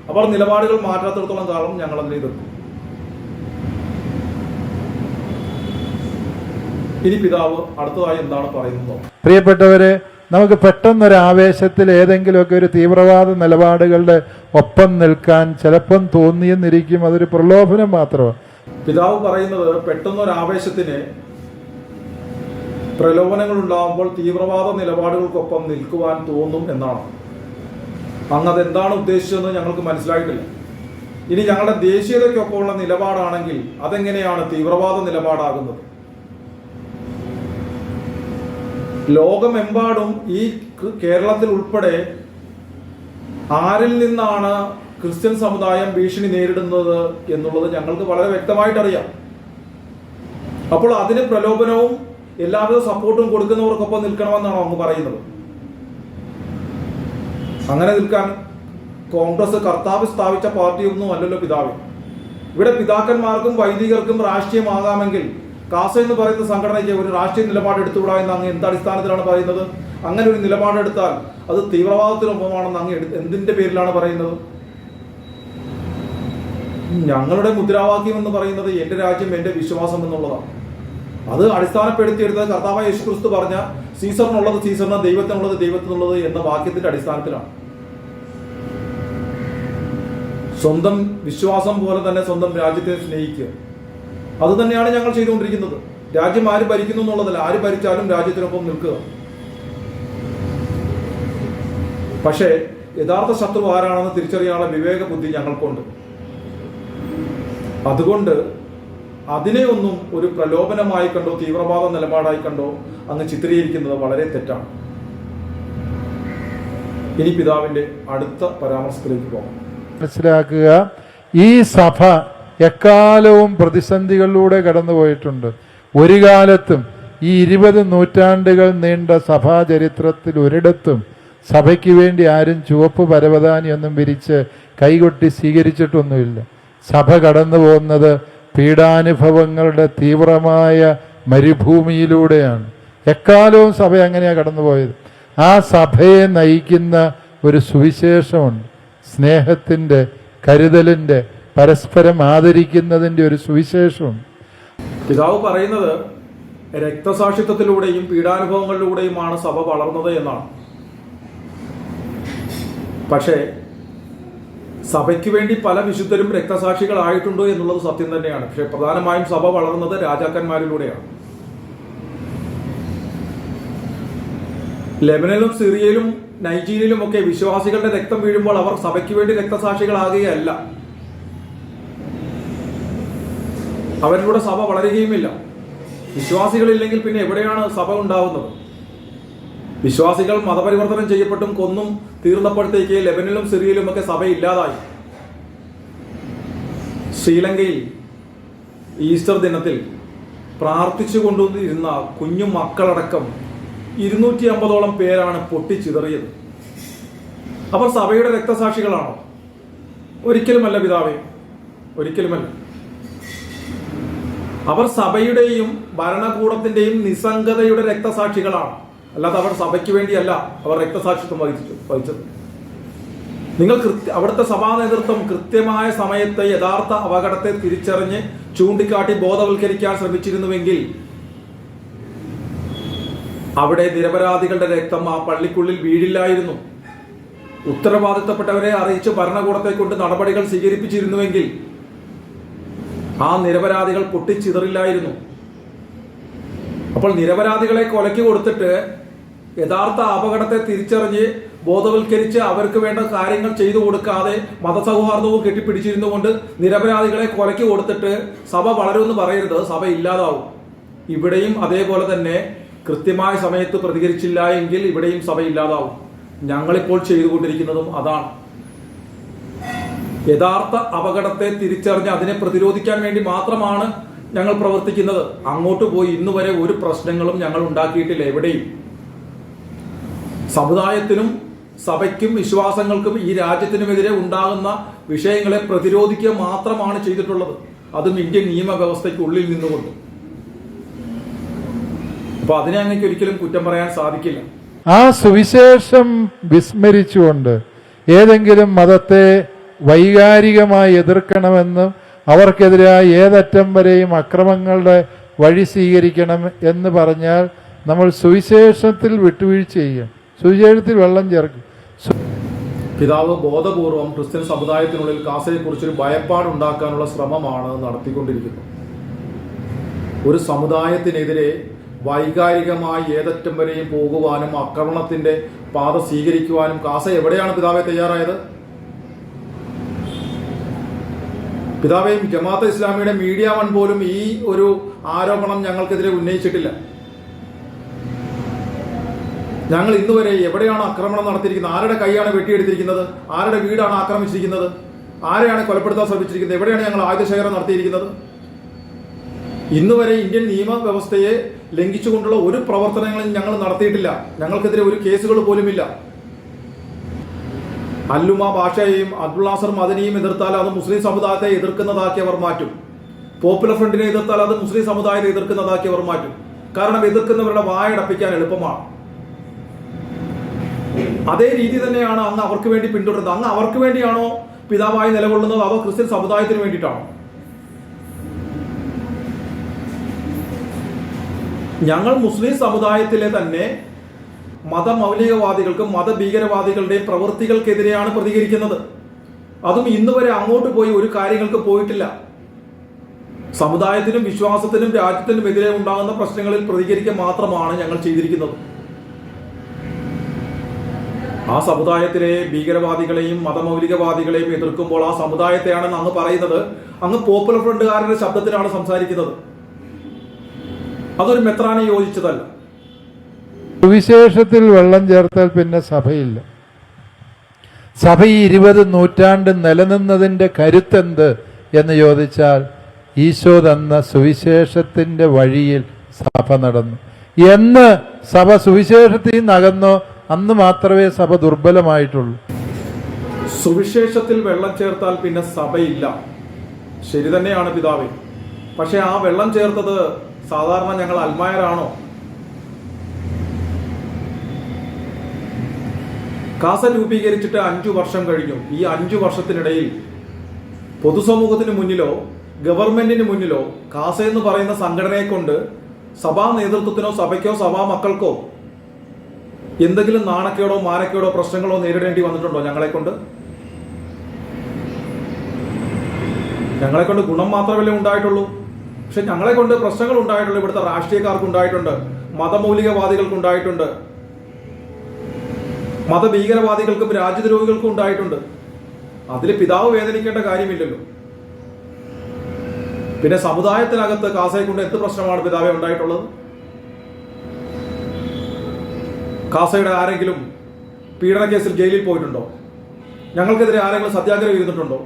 അപ്പോൾ നിലപാടുകൾ മാറ്റാത്തിടത്തോളം കാലം ഞങ്ങൾ അതിനെ എതിർക്കും. ഇനി പിതാവ് അടുത്തതായി എന്താണ് പറയുന്നത്? പ്രിയപ്പെട്ടവരെ, നമുക്ക് പെട്ടെന്നൊരു ആവേശത്തിൽ ഏതെങ്കിലുമൊക്കെ ഒരു തീവ്രവാദ നിലപാടുകളുടെ ഒപ്പം നിൽക്കാൻ ചിലപ്പം തോന്നിയെന്നിരിക്കും. അതൊരു പ്രലോഭനം മാത്രമാണ്. പിതാവ് പറയുന്നത് പെട്ടെന്നൊരു ആവേശത്തിന് പ്രലോഭനങ്ങൾ ഉണ്ടാകുമ്പോൾ തീവ്രവാദ നിലപാടുകൾക്കൊപ്പം നിൽക്കുവാൻ തോന്നും എന്നാണ്. അങ്ങ് അതെന്താണ് ഉദ്ദേശിച്ചതെന്ന് ഞങ്ങൾക്ക് മനസ്സിലായിട്ടില്ല. ഇനി ഞങ്ങളുടെ ദേശീയതയ്ക്കൊപ്പമുള്ള നിലപാടാണെങ്കിൽ അതെങ്ങനെയാണ് തീവ്രവാദ നിലപാടാകുന്നത്? ലോകമെമ്പാടും ഈ കേരളത്തിൽ ഉൾപ്പെടെ ആരിൽ നിന്നാണ് ക്രിസ്ത്യൻ സമുദായം ഭീഷണി നേരിടുന്നത് എന്നുള്ളത് ഞങ്ങൾക്ക് വളരെ വ്യക്തമായിട്ടറിയാം. അപ്പോൾ അതിന് പ്രലോഭനവും എല്ലാവിധ സപ്പോർട്ടും കൊടുക്കുന്നവർക്കൊപ്പം നിൽക്കണമെന്നാണ് അങ്ങ് പറയുന്നത്. അങ്ങനെ നിൽക്കാൻ കോൺഗ്രസ് കർത്താവ് സ്ഥാപിച്ച പാർട്ടിയൊന്നും അല്ലല്ലോ പിതാവ്. ഇവിടെ പിതാക്കന്മാർക്കും വൈദികർക്കും രാഷ്ട്രീയമാകാമെങ്കിൽ കാസ എന്ന് പറയുന്ന സംഘടനയ്ക്ക് ഒരു രാഷ്ട്രീയ നിലപാട് എടുത്തുകൂടാ എന്ന് അങ്ങ് എന്ത് അടിസ്ഥാനത്തിലാണ് പറയുന്നത്? അങ്ങനെ ഒരു നിലപാടെടുത്താൽ അത് തീവ്രവാദത്തിനൊപ്പമാണെന്ന് അങ്ങ് എന്തിന്റെ പേരിലാണ് പറയുന്നത്? ഞങ്ങളുടെ മുദ്രാവാക്യം എന്ന് പറയുന്നത് എന്റെ രാജ്യം എന്റെ വിശ്വാസം എന്നുള്ളതാണ്. അത് അടിസ്ഥാനപ്പെടുത്തിയെടുത്തത് കർത്താവായ യേശുക്രിസ്തു പറഞ്ഞ സീസറിനുള്ളത് സീസറിന്, ദൈവത്തിനുള്ളത് ദൈവത്തിനുള്ളത് എന്ന വാക്യത്തിന്റെ അടിസ്ഥാനത്തിലാണ്. സ്വന്തം വിശ്വാസം പോലെ തന്നെ സ്വന്തം രാജ്യത്തെ സ്നേഹിക്കുക, അത് തന്നെയാണ് ഞങ്ങൾ ചെയ്തുകൊണ്ടിരിക്കുന്നത്. രാജ്യം ആര് ഭരിക്കുന്നു എന്നുള്ളതല്ല, ആര് ഭരിച്ചാലും രാജ്യത്തിനൊപ്പം നിൽക്കുക. പക്ഷേ യഥാർത്ഥ ശത്രു ആരാണെന്ന് തിരിച്ചറിയാനുള്ള വിവേക ബുദ്ധി ഞങ്ങൾക്കുണ്ട്. അതുകൊണ്ട് അതിനെ ഒന്നും ഒരു പ്രലോഭനമായി കണ്ടോ തീവ്രവാദ നിലപാടായി കണ്ടോ അങ്ങ് ചിത്രീകരിക്കുന്നത് വളരെ തെറ്റാണ്. ഇനി പിതാവിന്റെ അടുത്ത പരാമർശത്തിലേക്ക് പോകാം. മനസ്സിലാക്കുക, ഈ സഭ എക്കാലവും പ്രതിസന്ധികളിലൂടെ കടന്നുപോയിട്ടുണ്ട്. ഒരു കാലത്തും ഈ 20 നൂറ്റാണ്ടുകൾ നീണ്ട സഭാ ചരിത്രത്തിൽ ഒരിടത്തും സഭയ്ക്ക് വേണ്ടി ആരും ചുവപ്പ് പരവതാനിയൊന്നും വിരിച്ച് കൈകൊട്ടി സ്വീകരിച്ചിട്ടൊന്നുമില്ല. സഭ കടന്നു പോകുന്നത് പീഡാനുഭവങ്ങളുടെ തീവ്രമായ മരുഭൂമിയിലൂടെയാണ്. എക്കാലവും സഭ അങ്ങനെയാണ് കടന്നുപോയത്. ആ സഭയെ നയിക്കുന്ന ഒരു സുവിശേഷമുണ്ട്. സ്നേഹത്തിൻ്റെ, കരുതലിൻ്റെ, പരസ്പരം ആദരിക്കുന്നതിൻ്റെ ഒരു സുവിശേഷമുണ്ട്. പിതാവ് പറയുന്നത് രക്തസാക്ഷിത്വത്തിലൂടെയും പീഡാനുഭവങ്ങളിലൂടെയുമാണ് സഭ വളർന്നത് എന്നാണ്. പക്ഷേ സഭയ്ക്ക് വേണ്ടി പല വിശുദ്ധരും രക്തസാക്ഷികളായിട്ടുണ്ടോ എന്നുള്ളത് സത്യം തന്നെയാണ്. പക്ഷെ പ്രധാനമായും സഭ വളർന്നത് രാജാക്കന്മാരിലൂടെയാണ്. ലെബനനിലും സിറിയയിലും നൈജീരിയയിലും ഒക്കെ വിശ്വാസികളുടെ രക്തം വീഴുമ്പോൾ അവർ സഭയ്ക്ക് വേണ്ടി രക്തസാക്ഷികളാകുകയല്ല, അവരിലൂടെ സഭ വളരുകയുമില്ല. വിശ്വാസികളില്ലെങ്കിൽ പിന്നെ എവിടെയാണ് സഭ ഉണ്ടാവുന്നത്? വിശ്വാസികൾ മതപരിവർത്തനം ചെയ്യപ്പെട്ടും കൊന്നും തീർന്നപ്പോഴത്തേക്ക് ലെബനിലും സിറിയയിലും ഒക്കെ സഭ ഇല്ലാതായി. ശ്രീലങ്കയിൽ ഈസ്റ്റർ ദിനത്തിൽ പ്രാർത്ഥിച്ചു കൊണ്ടുവന്നിരുന്ന കുഞ്ഞു മക്കളടക്കം 250ഓളം പേരാണ് പൊട്ടിച്ചിതറിയത്. അവർ സഭയുടെ രക്തസാക്ഷികളാണോ? ഒരിക്കലുമല്ല പിതാവേ, ഒരിക്കലുമല്ല. അവർ സഭയുടെയും ഭരണകൂടത്തിന്റെയും നിസ്സംഗതയുടെ രക്തസാക്ഷികളാണ്. അല്ലാതെ അവർ സഭയ്ക്ക് വേണ്ടിയല്ല അവർ രക്തസാക്ഷിത്വം വഹിച്ചത്. നിങ്ങൾ അവിടുത്തെ സഭാ നേതൃത്വം കൃത്യമായ സമയത്ത് യഥാർത്ഥ അപകടത്തെ തിരിച്ചറിഞ്ഞ് ചൂണ്ടിക്കാട്ടി ബോധവൽക്കരിക്കാൻ ശ്രമിച്ചിരുന്നുവെങ്കിൽ അവിടെ നിരപരാധികളുടെ രക്തം ആ പള്ളിക്കുള്ളിൽ വീഴില്ലായിരുന്നു. ഉത്തരവാദിത്തപ്പെട്ടവരെ അറിയിച്ച് ഭരണകൂടത്തെ കൊണ്ട് നടപടികൾ സ്വീകരിപ്പിച്ചിരുന്നുവെങ്കിൽ ആ നിരപരാധികൾ പൊട്ടിച്ചിതറില്ലായിരുന്നു. അപ്പോൾ നിരപരാധികളെ കൊലയ്ക്ക് കൊടുത്തിട്ട് യഥാർത്ഥ അപകടത്തെ തിരിച്ചറിഞ്ഞ് ബോധവൽക്കരിച്ച് അവർക്ക് വേണ്ട കാര്യങ്ങൾ ചെയ്തു കൊടുക്കാതെ മതസൗഹാർദ്ദവും കെട്ടിപ്പിടിച്ചിരുന്നുകൊണ്ട് നിരപരാധികളെ കൊലയ്ക്ക് കൊടുത്തിട്ട് സഭ വളരുമെന്ന് പറയരുത്, സഭ ഇല്ലാതാവും. ഇവിടെയും അതേപോലെ തന്നെ കൃത്യമായ സമയത്ത് പ്രതികരിച്ചില്ല എങ്കിൽ ഇവിടെയും സഭ ഇല്ലാതാവും. ഞങ്ങളിപ്പോൾ ചെയ്തുകൊണ്ടിരിക്കുന്നതും അതാണ്. യഥാർത്ഥ അപകടത്തെ തിരിച്ചറിഞ്ഞ് അതിനെ പ്രതിരോധിക്കാൻ വേണ്ടി മാത്രമാണ് ഞങ്ങൾ പ്രവർത്തിക്കുന്നത്. അങ്ങോട്ട് പോയി ഇന്നുവരെ ഒരു പ്രശ്നങ്ങളും ഞങ്ങൾ ഉണ്ടാക്കിയിട്ടില്ല എവിടെയും. സമുദായത്തിനും സഭയ്ക്കും വിശ്വാസങ്ങൾക്കും ഈ രാജ്യത്തിനുമെതിരെ ഉണ്ടാകുന്ന വിഷയങ്ങളെ പ്രതിരോധിക്കുക മാത്രമാണ് ചെയ്തിട്ടുള്ളത്, അതും ഇന്ത്യൻ നിയമവ്യവസ്ഥയ്ക്കുള്ളിൽ നിന്നുകൊണ്ട്. അപ്പൊ അതിനെ അങ്ങേക്ക് ഒരിക്കലും കുറ്റം പറയാൻ സാധിക്കില്ല. ആ സുവിശേഷം വിസ്മരിച്ചുകൊണ്ട് ഏതെങ്കിലും മതത്തെ വൈകാരികമായി എതിർക്കണമെന്നും അവർക്കെതിരായ ഏതറ്റം വരെയും അക്രമങ്ങളുടെ വഴി സ്വീകരിക്കണം എന്ന് പറഞ്ഞാൽ നമ്മൾ സുവിശേഷത്തിൽ വിട്ടുവീഴ്ച ചെയ്യും, സുവിശേഷത്തിൽ വെള്ളം ചേർക്കും. പിതാവ് ബോധപൂർവം ക്രിസ്ത്യൻ സമുദായത്തിനുള്ളിൽ കാസയെക്കുറിച്ചൊരു ഭയപ്പാടുണ്ടാക്കാനുള്ള ശ്രമമാണ് നടത്തിക്കൊണ്ടിരിക്കുന്നത്. ഒരു സമുദായത്തിനെതിരെ വൈകാരികമായി ഏതറ്റം വരെയും പോകുവാനും ആക്രമണത്തിന്റെ പാത സ്വീകരിക്കുവാനും കാസ എവിടെയാണ് പിതാവെ തയ്യാറായത്? പിതാവെ, ജമാഅത്തെ ഇസ്ലാമിയുടെ മീഡിയ വൺ പോലും ഈ ഒരു ആരോപണം ഞങ്ങൾക്കെതിരെ ഉന്നയിച്ചിട്ടില്ല. ഞങ്ങൾ ഇന്നുവരെ എവിടെയാണ് ആക്രമണം നടത്തിയിരിക്കുന്നത്? ആരുടെ കൈയാണ് വെട്ടിയെടുത്തിരിക്കുന്നത്? ആരുടെ വീടാണ് ആക്രമിച്ചിരിക്കുന്നത്? ആരെയാണ് കൊലപ്പെടുത്താൻ ശ്രമിച്ചിരിക്കുന്നത്? എവിടെയാണ് ഞങ്ങൾ ആയുധശേഖരം നടത്തിയിരിക്കുന്നത്? ഇന്നുവരെ ഇന്ത്യൻ നിയമവ്യവസ്ഥയെ ലംഘിച്ചുകൊണ്ടുള്ള ഒരു പ്രവർത്തനങ്ങളും ഞങ്ങൾ നടത്തിയിട്ടില്ല. ഞങ്ങൾക്കെതിരെ ഒരു കേസുകൾ പോലുമില്ല. അല്ലുമ ഭാഷയെയും അബ്ദുൽ നാസർ മദനിയും എതിർത്താൽ അത് മുസ്ലിം സമുദായത്തെ എതിർക്കുന്നതാക്കി അവർ മാറ്റും. പോപ്പുലർ ഫ്രണ്ടിനെ എതിർത്താൽ അത് മുസ്ലിം സമുദായത്തെ എതിർക്കുന്നതാക്കി അവർ മാറ്റും. കാരണം എതിർക്കുന്നവരുടെ വായടപ്പിക്കാൻ എളുപ്പമാണ്. അതേ രീതി തന്നെയാണ് അന്ന് അവർക്ക് വേണ്ടി പിന്തുടരുന്നത്. അന്ന് അവർക്ക് വേണ്ടിയാണോ പിതാവായി നിലകൊള്ളുന്നത്, അതോ ക്രിസ്ത്യൻ സമുദായത്തിന് വേണ്ടിയിട്ടാണോ? ഞങ്ങൾ മുസ്ലിം സമുദായത്തിലെ തന്നെ മതമൗലികവാദികൾക്കും മതഭീകരവാദികളുടെയും പ്രവൃത്തികൾക്കെതിരെയാണ് പ്രതികരിക്കുന്നത്. അതും ഇന്നുവരെ അങ്ങോട്ട് പോയി ഒരു കാര്യങ്ങൾക്ക് പോയിട്ടില്ല. സമുദായത്തിനും വിശ്വാസത്തിനും രാജ്യത്തിനും എതിരെ ഉണ്ടാകുന്ന പ്രശ്നങ്ങളിൽ പ്രതികരിക്കുക മാത്രമാണ് ഞങ്ങൾ ചെയ്തിരിക്കുന്നത്. ആ സമുദായത്തിലെ ഭീകരവാദികളെയും മതമൗലികവാദികളെയും എതിർക്കുമ്പോൾ ആ സമുദായത്തെയാണെന്ന് അങ്ങ് പറയുന്നത്, അങ്ങ് പോപ്പുലർ ഫ്രണ്ടുകാരുടെ ശബ്ദത്തിലാണ് സംസാരിക്കുന്നത്. അതൊരു മെത്രാനെ യോജിച്ചതല്ല. സുവിശേഷത്തിൽ വെള്ളം ചേർത്താൽ പിന്നെ സഭയില്ല. സഭ ഈ 20 നൂറ്റാണ്ട് നിലനിന്നതിൻ്റെ കരുത്തെന്ത് എന്ന് ചോദിച്ചാൽ ഈശോ തന്ന സുവിശേഷത്തിൻ്റെ വഴിയിൽ സഭ നടന്നു. എന്ന് സഭ സുവിശേഷത്തിൽ നകന്നോ അന്ന് മാത്രമേ സഭ ദുർബലമായിട്ടുള്ളൂ. സുവിശേഷത്തിൽ വെള്ളം ചേർത്താൽ പിന്നെ സഭയില്ല, ശരി തന്നെയാണ് പിതാവേ. പക്ഷെ ആ വെള്ളം ചേർത്തത് സാധാരണ ഞങ്ങൾ അൽമായരാണോ? കാസ രൂപീകരിച്ചിട്ട് 5 വർഷം കഴിഞ്ഞു. ഈ 5 വർഷത്തിനിടയിൽ പൊതുസമൂഹത്തിന് മുന്നിലോ ഗവൺമെന്റിന് മുന്നിലോ കാസ എന്ന് പറയുന്ന സംഘടനയെ കൊണ്ട് സഭാ നേതൃത്വത്തിനോ സഭയ്ക്കോ സഭാ മക്കൾക്കോ എന്തെങ്കിലും നാണക്കേടോ മാനക്കേടോ പ്രശ്നങ്ങളോ നേരിടേണ്ടി വന്നിട്ടുണ്ടോ? ഞങ്ങളെ കൊണ്ട് ഗുണം മാത്രമല്ലേ ഉണ്ടായിട്ടുള്ളൂ. പക്ഷെ ഞങ്ങളെ കൊണ്ട് പ്രശ്നങ്ങൾ ഉണ്ടായിട്ടുള്ളൂ. ഇവിടുത്തെ രാഷ്ട്രീയക്കാർക്ക് ഉണ്ടായിട്ടുണ്ട്, മതമൗലികവാദികൾക്ക് ഉണ്ടായിട്ടുണ്ട്, മതഭീകരവാദികൾക്കും രാജ്യദ്രോഹികൾക്കും ഉണ്ടായിട്ടുണ്ട്. അതിൽ പിതാവ് വേദനിക്കേണ്ട കാര്യമില്ലല്ലോ. പിന്നെ സമുദായത്തിനകത്ത് കാസയെ കൊണ്ട് എന്ത് പ്രശ്നമാണ് പിതാവെ ഉണ്ടായിട്ടുള്ളത്? കാസയുടെ ആരെങ്കിലും പീഡന കേസിൽ ജയിലിൽ പോയിട്ടുണ്ടോ? ഞങ്ങൾക്കെതിരെ ആരെങ്കിലും സത്യാഗ്രഹം ഇരുന്നിട്ടുണ്ടോ?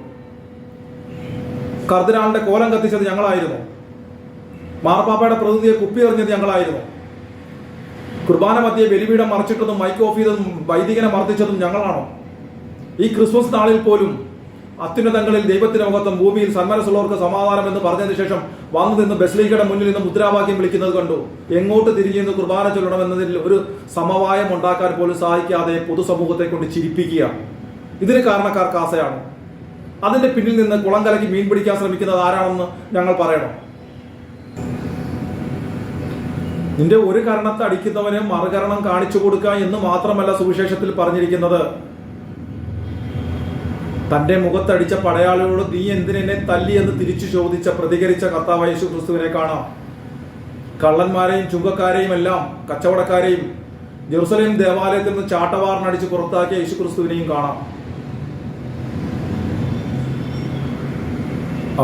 കർദിനാളിന്റെ കോലം കത്തിച്ചത് ഞങ്ങളായിരുന്നു. മാർപ്പാപ്പയുടെ പ്രതിനിധിയെ കുപ്പി എറിഞ്ഞത് ഞങ്ങളായിരുന്നു. കുർബാന മധ്യേ ബലിപീഠം മറച്ചിട്ടതും മൈക്ക് ഓഫ് ചെയ്തതും വൈദികനെ മർദ്ദിച്ചതും ഞങ്ങളാണോ? ഈ ക്രിസ്മസ് നാളിൽ പോലും അത്യുന്നതങ്ങളിൽ ദൈവത്തിന്റെ മുഖത്തും ഭൂമിയിൽ സന്മനസ്സുള്ളവർക്ക് സമാധാനം എന്ന് പറഞ്ഞതിന് ശേഷം വന്നു നിന്ന് ബസിലിക്കയുടെ മുന്നിൽ നിന്ന് മുദ്രാവാക്യം വിളിക്കുന്നത് കണ്ടു. എങ്ങോട്ട് തിരിഞ്ഞു നിന്ന് കുർബാന ചൊല്ലണമെന്നതിൽ ഒരു സമവായം ഉണ്ടാക്കാൻ പോലും സഹായിക്കാതെ പൊതുസമൂഹത്തെ കൊണ്ട് ചിരിപ്പിക്കുക. ഇതിന് കാരണക്കാർ കാസയാണ്. അതിന്റെ പിന്നിൽ നിന്ന് കുളം കലക്കി മീൻ പിടിക്കാൻ ശ്രമിക്കുന്നത് ആരാണെന്ന് ഞങ്ങൾ പറയണം. നിന്റെ ഒരു കരണത്തെ അടിക്കുന്നവന് മറുകരണം കാണിച്ചു കൊടുക്കുക എന്ന് മാത്രമല്ല സുവിശേഷത്തിൽ പറഞ്ഞിരിക്കുന്നത്. തന്റെ മുഖത്തടിച്ച പടയാളികളോട് നീ എന്തിനെന്നെ തല്ലി എന്ന് തിരിച്ചു ചോദിച്ച പ്രതികരിച്ച കർത്താവായ യേശു ക്രിസ്തുവിനെ കാണാം. കള്ളന്മാരെയും ചുങ്കക്കാരെയും എല്ലാം കച്ചവടക്കാരെയും ജെറുസലേം ദേവാലയത്തിൽ നിന്ന് ചാട്ടവാറിനടിച്ച് പുറത്താക്കിയ യേശു ക്രിസ്തുവിനെയും കാണാം.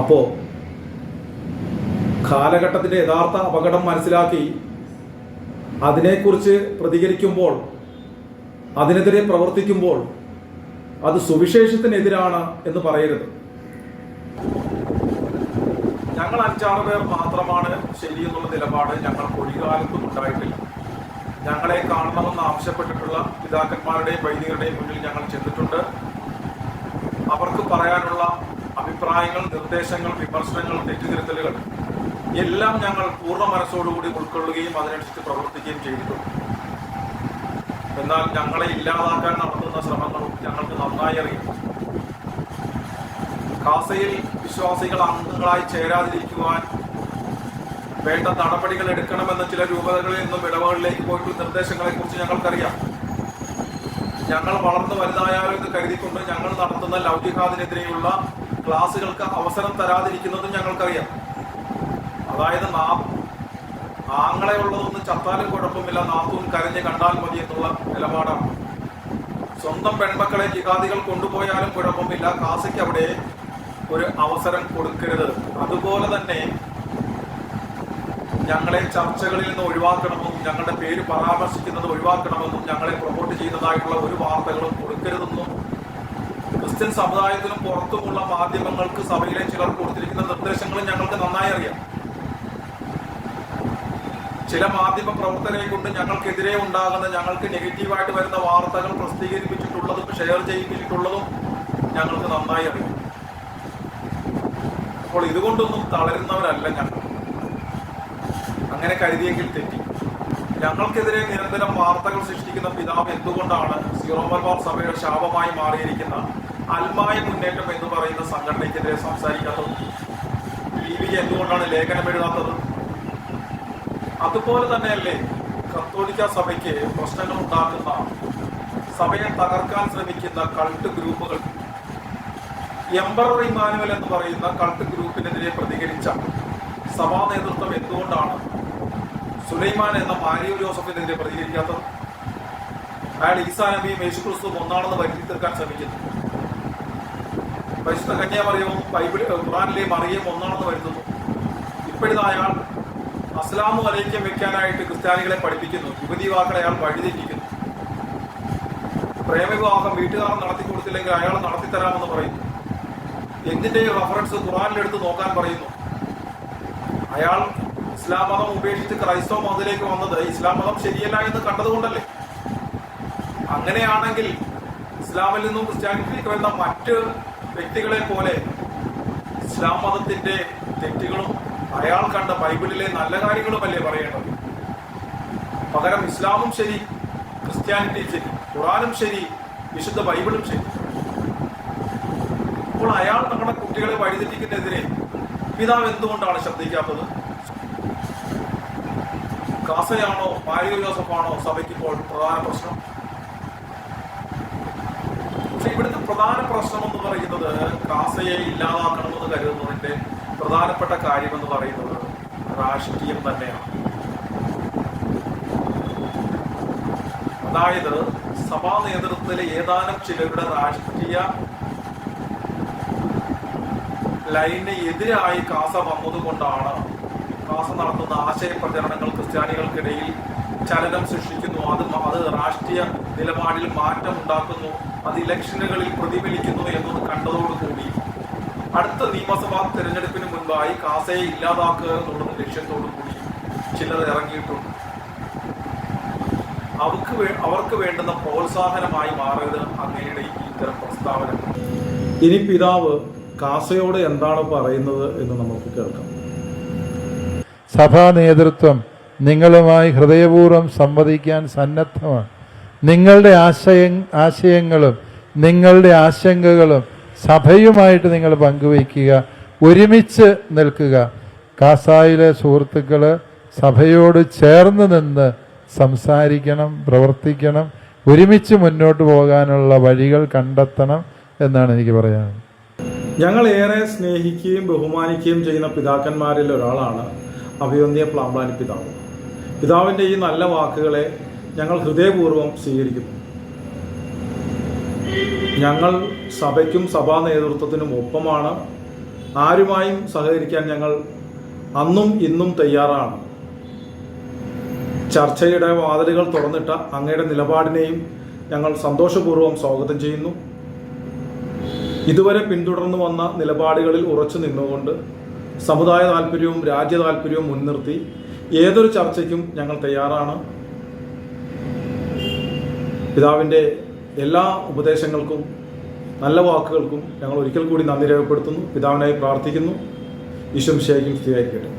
അപ്പോ കാലഘട്ടത്തിന്റെ യഥാർത്ഥ അപകടം മനസ്സിലാക്കി അതിനെക്കുറിച്ച് പ്രതികരിക്കുമ്പോൾ, അതിനെതിരെ പ്രവർത്തിക്കുമ്പോൾ അത് സുവിശേഷത്തിനെതിരാണ് എന്ന് പറയരുത്. ഞങ്ങൾ 5-6 പേർ മാത്രമാണ് ശരിയെന്നുള്ള നിലപാട് ഞങ്ങൾക്ക് ഒരു കാലത്തും ഉണ്ടായിട്ടില്ല. ഞങ്ങളെ കാണണമെന്ന് ആവശ്യപ്പെട്ടിട്ടുള്ള പിതാക്കന്മാരുടെയും വൈദികരുടെയും മുന്നിൽ ഞങ്ങൾ ചെന്നിട്ടുണ്ട്. അവർക്ക് പറയാനുള്ള അഭിപ്രായങ്ങൾ, നിർദ്ദേശങ്ങൾ, വിമർശനങ്ങൾ, തെറ്റുതിരുത്തലുകൾ എല്ലാം ഞങ്ങൾ പൂർണ്ണ മനസ്സോടുകൂടി ഉൾക്കൊള്ളുകയും അതിനനുസരിച്ച് പ്രവർത്തിക്കുകയും ചെയ്തിട്ടുണ്ട്. എന്നാൽ ഞങ്ങളെ ഇല്ലാതാക്കാൻ നടത്തുന്ന ശ്രമങ്ങളും ഞങ്ങൾക്ക് നന്നായി അറിയാം. കാസയിൽ വിശ്വാസികൾ അംഗങ്ങളായി ചേരാതിരിക്കുവാൻ വേണ്ട നടപടികൾ എടുക്കണമെന്ന ചില രൂപതകളിൽ നിന്നും ഇടവകളിലേക്ക് പോയിട്ടുള്ള നിർദ്ദേശങ്ങളെ കുറിച്ച് ഞങ്ങൾക്കറിയാം. ഞങ്ങൾ വളർന്നു വലുതായാലും എന്ന് കരുതിക്കൊണ്ട് ഞങ്ങൾ നടത്തുന്ന ലൗകികാദിനെതിരെയുള്ള ക്ലാസുകൾക്ക് അവസരം തരാതിരിക്കുന്നതും ഞങ്ങൾക്കറിയാം. അതായത് ആങ്ങളെ ഉള്ളതൊന്നും ചത്താലും കുഴപ്പമില്ല, നാത്തൂൻ കരഞ്ഞ് കണ്ടാൽ മതി എന്നുള്ള നിലപാടാണ്. സ്വന്തം പെൺമക്കളെ ജിഹാദികൾ കൊണ്ടുപോയാലും കുഴപ്പമില്ല, കാസയ്ക്ക് അവിടെ ഒരു അവസരം കൊടുക്കരുത്. അതുപോലെ തന്നെ ഞങ്ങളെ ചർച്ചകളിൽ നിന്ന് ഒഴിവാക്കണമെന്നും ഞങ്ങളുടെ പേര് പരാമർശിക്കുന്നത് ഒഴിവാക്കണമെന്നും ഞങ്ങളെ പ്രൊമോട്ട് ചെയ്യുന്നതായിട്ടുള്ള ഒരു വാർത്തകളും കൊടുക്കരുതെന്നും ക്രിസ്ത്യൻ സമുദായത്തിനും പുറത്തുമുള്ള മാധ്യമങ്ങൾക്ക് സഭയിലെ ചിലർ കൊടുത്തിരിക്കുന്ന നിർദ്ദേശങ്ങളും ഞങ്ങൾക്ക് നന്നായി അറിയാം. ചില മാധ്യമ പ്രവർത്തകരെ കൊണ്ട് ഞങ്ങൾക്കെതിരെ ഉണ്ടാകുന്ന, ഞങ്ങൾക്ക് നെഗറ്റീവായിട്ട് വരുന്ന വാർത്തകൾ പ്രസിദ്ധീകരിപ്പിച്ചിട്ടുള്ളതും ഷെയർ ചെയ്യിപ്പിച്ചിട്ടുള്ളതും ഞങ്ങൾക്ക് നന്നായി അറിയാം. അപ്പോൾ ഇതുകൊണ്ടൊന്നും തളരുന്നവരല്ല ഞങ്ങൾ. അങ്ങനെ കരുതിയെങ്കിൽ തെറ്റി. ഞങ്ങൾക്കെതിരെ നിരന്തരം വാർത്തകൾ സൃഷ്ടിക്കുന്ന പിതാവ് എന്തുകൊണ്ടാണ് സീറോ മലബാർ സഭയുടെ ശാപമായി മാറിയിരിക്കുന്ന അൽമായ മുന്നേറ്റം എന്ന് പറയുന്ന സംഘടനയ്ക്കെതിരെ സംസാരിക്കാത്തത്? ലിവിക്ക് എന്തുകൊണ്ടാണ് ലേഖനം എഴുതാത്തത്? അതുപോലെ തന്നെയല്ലേ കത്തോലിക്ക സഭയ്ക്ക് പ്രശ്നങ്ങൾ ഉണ്ടാക്കുന്ന, സഭയെ തകർക്കാൻ ശ്രമിക്കുന്ന കൾട്ട് ഗ്രൂപ്പുകൾ? എംബറർ ഇമ്മാനുവൽ എന്ന് പറയുന്ന കൾട്ട് ഗ്രൂപ്പിനെതിരെ പ്രതികരിച്ച സഭാ നേതൃത്വം എന്തുകൊണ്ടാണ് സുലൈമാൻ എന്ന മാരിയോ ജോസഫിനെതിരെ പ്രതികരിക്കാത്തത്? അയാൾ ഈസാ നബിയും യേശുക്രിസ്തുവും ഒന്നാണെന്ന് വരുത്തി തീർക്കാൻ ശ്രമിക്കുന്നു. പരിശുദ്ധ കന്യാമറിയവും ഖുർആനിലെ മറിയയും ഒന്നാണെന്ന് വരുത്തുന്നു. ഇപ്പോഴിതാ അയാൾ അസ്ലാമു അലൈക്യം വെക്കാനായിട്ട് ക്രിസ്ത്യാനികളെ പഠിപ്പിക്കുന്നു. യുവതിവാക്കളെ അയാൾ വഴിതെറ്റിക്കുന്നു. പ്രേമവിവാഹം വീട്ടുകാർ നടത്തി കൊടുത്തില്ലെങ്കിൽ അയാൾ നടത്തിത്തരാമെന്ന് പറയുന്നു. എന്തിന്റെ റഫറൻസ് ഖുർആനിലെടുത്ത് നോക്കാൻ പറയുന്നു. അയാൾ ഇസ്ലാം മതം ഉപേക്ഷിച്ച് ക്രൈസ്തവ മതത്തിലേക്ക് വന്നത് ഇസ്ലാം മതം ശരിയല്ല എന്ന് കണ്ടതുകൊണ്ടല്ലേ? അങ്ങനെയാണെങ്കിൽ ഇസ്ലാമിൽ നിന്നും ക്രിസ്ത്യാനിറ്റിയിലേക്ക് വരുന്ന മറ്റ് വ്യക്തികളെ പോലെ ഇസ്ലാം മതത്തിന്റെ തെറ്റുകളും അയാൾ കണ്ട ബൈബിളിലെ നല്ല കാര്യങ്ങളുമല്ലേ പറയേണ്ടത്? പകരം ഇസ്ലാമും ശരി, ക്രിസ്ത്യാനിറ്റിയും ശരി, ഖുർആനും ശരി, വിശുദ്ധ ബൈബിളും ശരി. അപ്പോൾ അയാൾ നമ്മുടെ കുട്ടികളെ വഴിതെറ്റിക്കുന്നതിനെതിരെ പിതാവ് എന്തുകൊണ്ടാണ് ശബ്ദിക്കാത്തത്? കാസയാണോ മാരിയോ ജോസഫാണോ സഭയ്ക്ക് ഇപ്പോൾ പ്രധാന പ്രശ്നം? പക്ഷെ ഇവിടുത്തെ പ്രധാന പ്രശ്നം എന്ന് പറയുന്നത് കാസയെ ഇല്ലാതാക്കണമെന്ന് കരുതുന്നതിന്റെ പ്രധാനപ്പെട്ട കാര്യമെന്ന് പറയുന്നത് രാഷ്ട്രീയം തന്നെയാണ്. അതായത് സഭാ നേതൃത്വത്തിലെ ഏതാനും ചിലരുടെ രാഷ്ട്രീയ ലൈനിന് എതിരായി കാസ വന്നതുകൊണ്ടാണ് കാസ നടത്തുന്ന ആശയ പ്രചരണങ്ങൾ ക്രിസ്ത്യാനികൾക്കിടയിൽ ചലനം സൃഷ്ടിക്കുന്നു. അത് രാഷ്ട്രീയ നിലപാടിൽ മാറ്റം ഉണ്ടാക്കുന്നു. അത് ഇലക്ഷനുകളിൽ പ്രതിഫലിക്കുന്നു എന്നത് കണ്ടതോടുകൂടി അടുത്ത നിയമസഭാ തെരഞ്ഞെടുപ്പിന് മുൻപായി കാസയെ ഇല്ലാതാക്കുക എന്നുള്ള ലക്ഷ്യത്തോടു കൂടി ചിലർ ഇറങ്ങിയിട്ടുണ്ട്. അവർക്ക് വേണ്ടുന്ന പ്രോത്സാഹനമായി മാറിയത് അങ്ങയുടെ ഇത്തരം പ്രസ്താവന. ഇനി പിതാവ് കാസയോട് എന്താണ് പറയുന്നത് എന്ന് നമുക്ക് കേൾക്കാം. സഭാ നേതൃത്വം നിങ്ങളുമായി ഹൃദയപൂർവ്വം സംവദിക്കാൻ സന്നദ്ധമാണ്. നിങ്ങളുടെ ആശയങ്ങളും നിങ്ങളുടെ ആശങ്കകളും സഭയുമായിട്ട് നിങ്ങൾ പങ്കുവയ്ക്കുക, ഒരുമിച്ച് നിൽക്കുക. കാസായിലെ സുഹൃത്തുക്കൾ സഭയോട് ചേർന്ന് നിന്ന് സംസാരിക്കണം, പ്രവർത്തിക്കണം, ഒരുമിച്ച് മുന്നോട്ട് പോകാനുള്ള വഴികൾ കണ്ടെത്തണം എന്നാണ് എനിക്ക് പറയാനുള്ളത്. ഞങ്ങൾ ഏറെ സ്നേഹിക്കുകയും ബഹുമാനിക്കുകയും ചെയ്യുന്ന പിതാക്കന്മാരിൽ ഒരാളാണ് അഭിവന്യ പ്ലാമ്പ്ലാനി പിതാവ്. പിതാവിൻ്റെ ഈ നല്ല വാക്കുകളെ ഞങ്ങൾ ഹൃദയപൂർവ്വം സ്വീകരിക്കുന്നു. ഞങ്ങൾ സഭയ്ക്കും സഭാ നേതൃത്വത്തിനും ഒപ്പമാണ്. ആരുമായും സഹകരിക്കാൻ ഞങ്ങൾ അന്നും ഇന്നും തയ്യാറാണ്. ചർച്ചയുടെ വാതിലുകൾ തുറന്നിട്ട അങ്ങയുടെ നിലപാടിനെയും ഞങ്ങൾ സന്തോഷപൂർവ്വം സ്വാഗതം ചെയ്യുന്നു. ഇതുവരെ പിന്തുടർന്നു വന്ന നിലപാടുകളിൽ ഉറച്ചു നിന്നുകൊണ്ട് സമുദായ താല്പര്യവും രാജ്യ താല്പര്യവും മുൻനിർത്തി ഏതൊരു ചർച്ചയ്ക്കും ഞങ്ങൾ തയ്യാറാണ്. പിതാവിൻ്റെ എല്ലാ ഉപദേശങ്ങൾക്കും നല്ല വാക്കുകൾക്കും ഞങ്ങൾ ഒരിക്കൽ കൂടി നന്ദി രേഖപ്പെടുത്തുന്നു. പിതാവിനായി പ്രാർത്ഥിക്കുന്നു. ഈശോ മിശിഹായ്ക്കും സ്തുതിയായിരിക്കട്ടെ.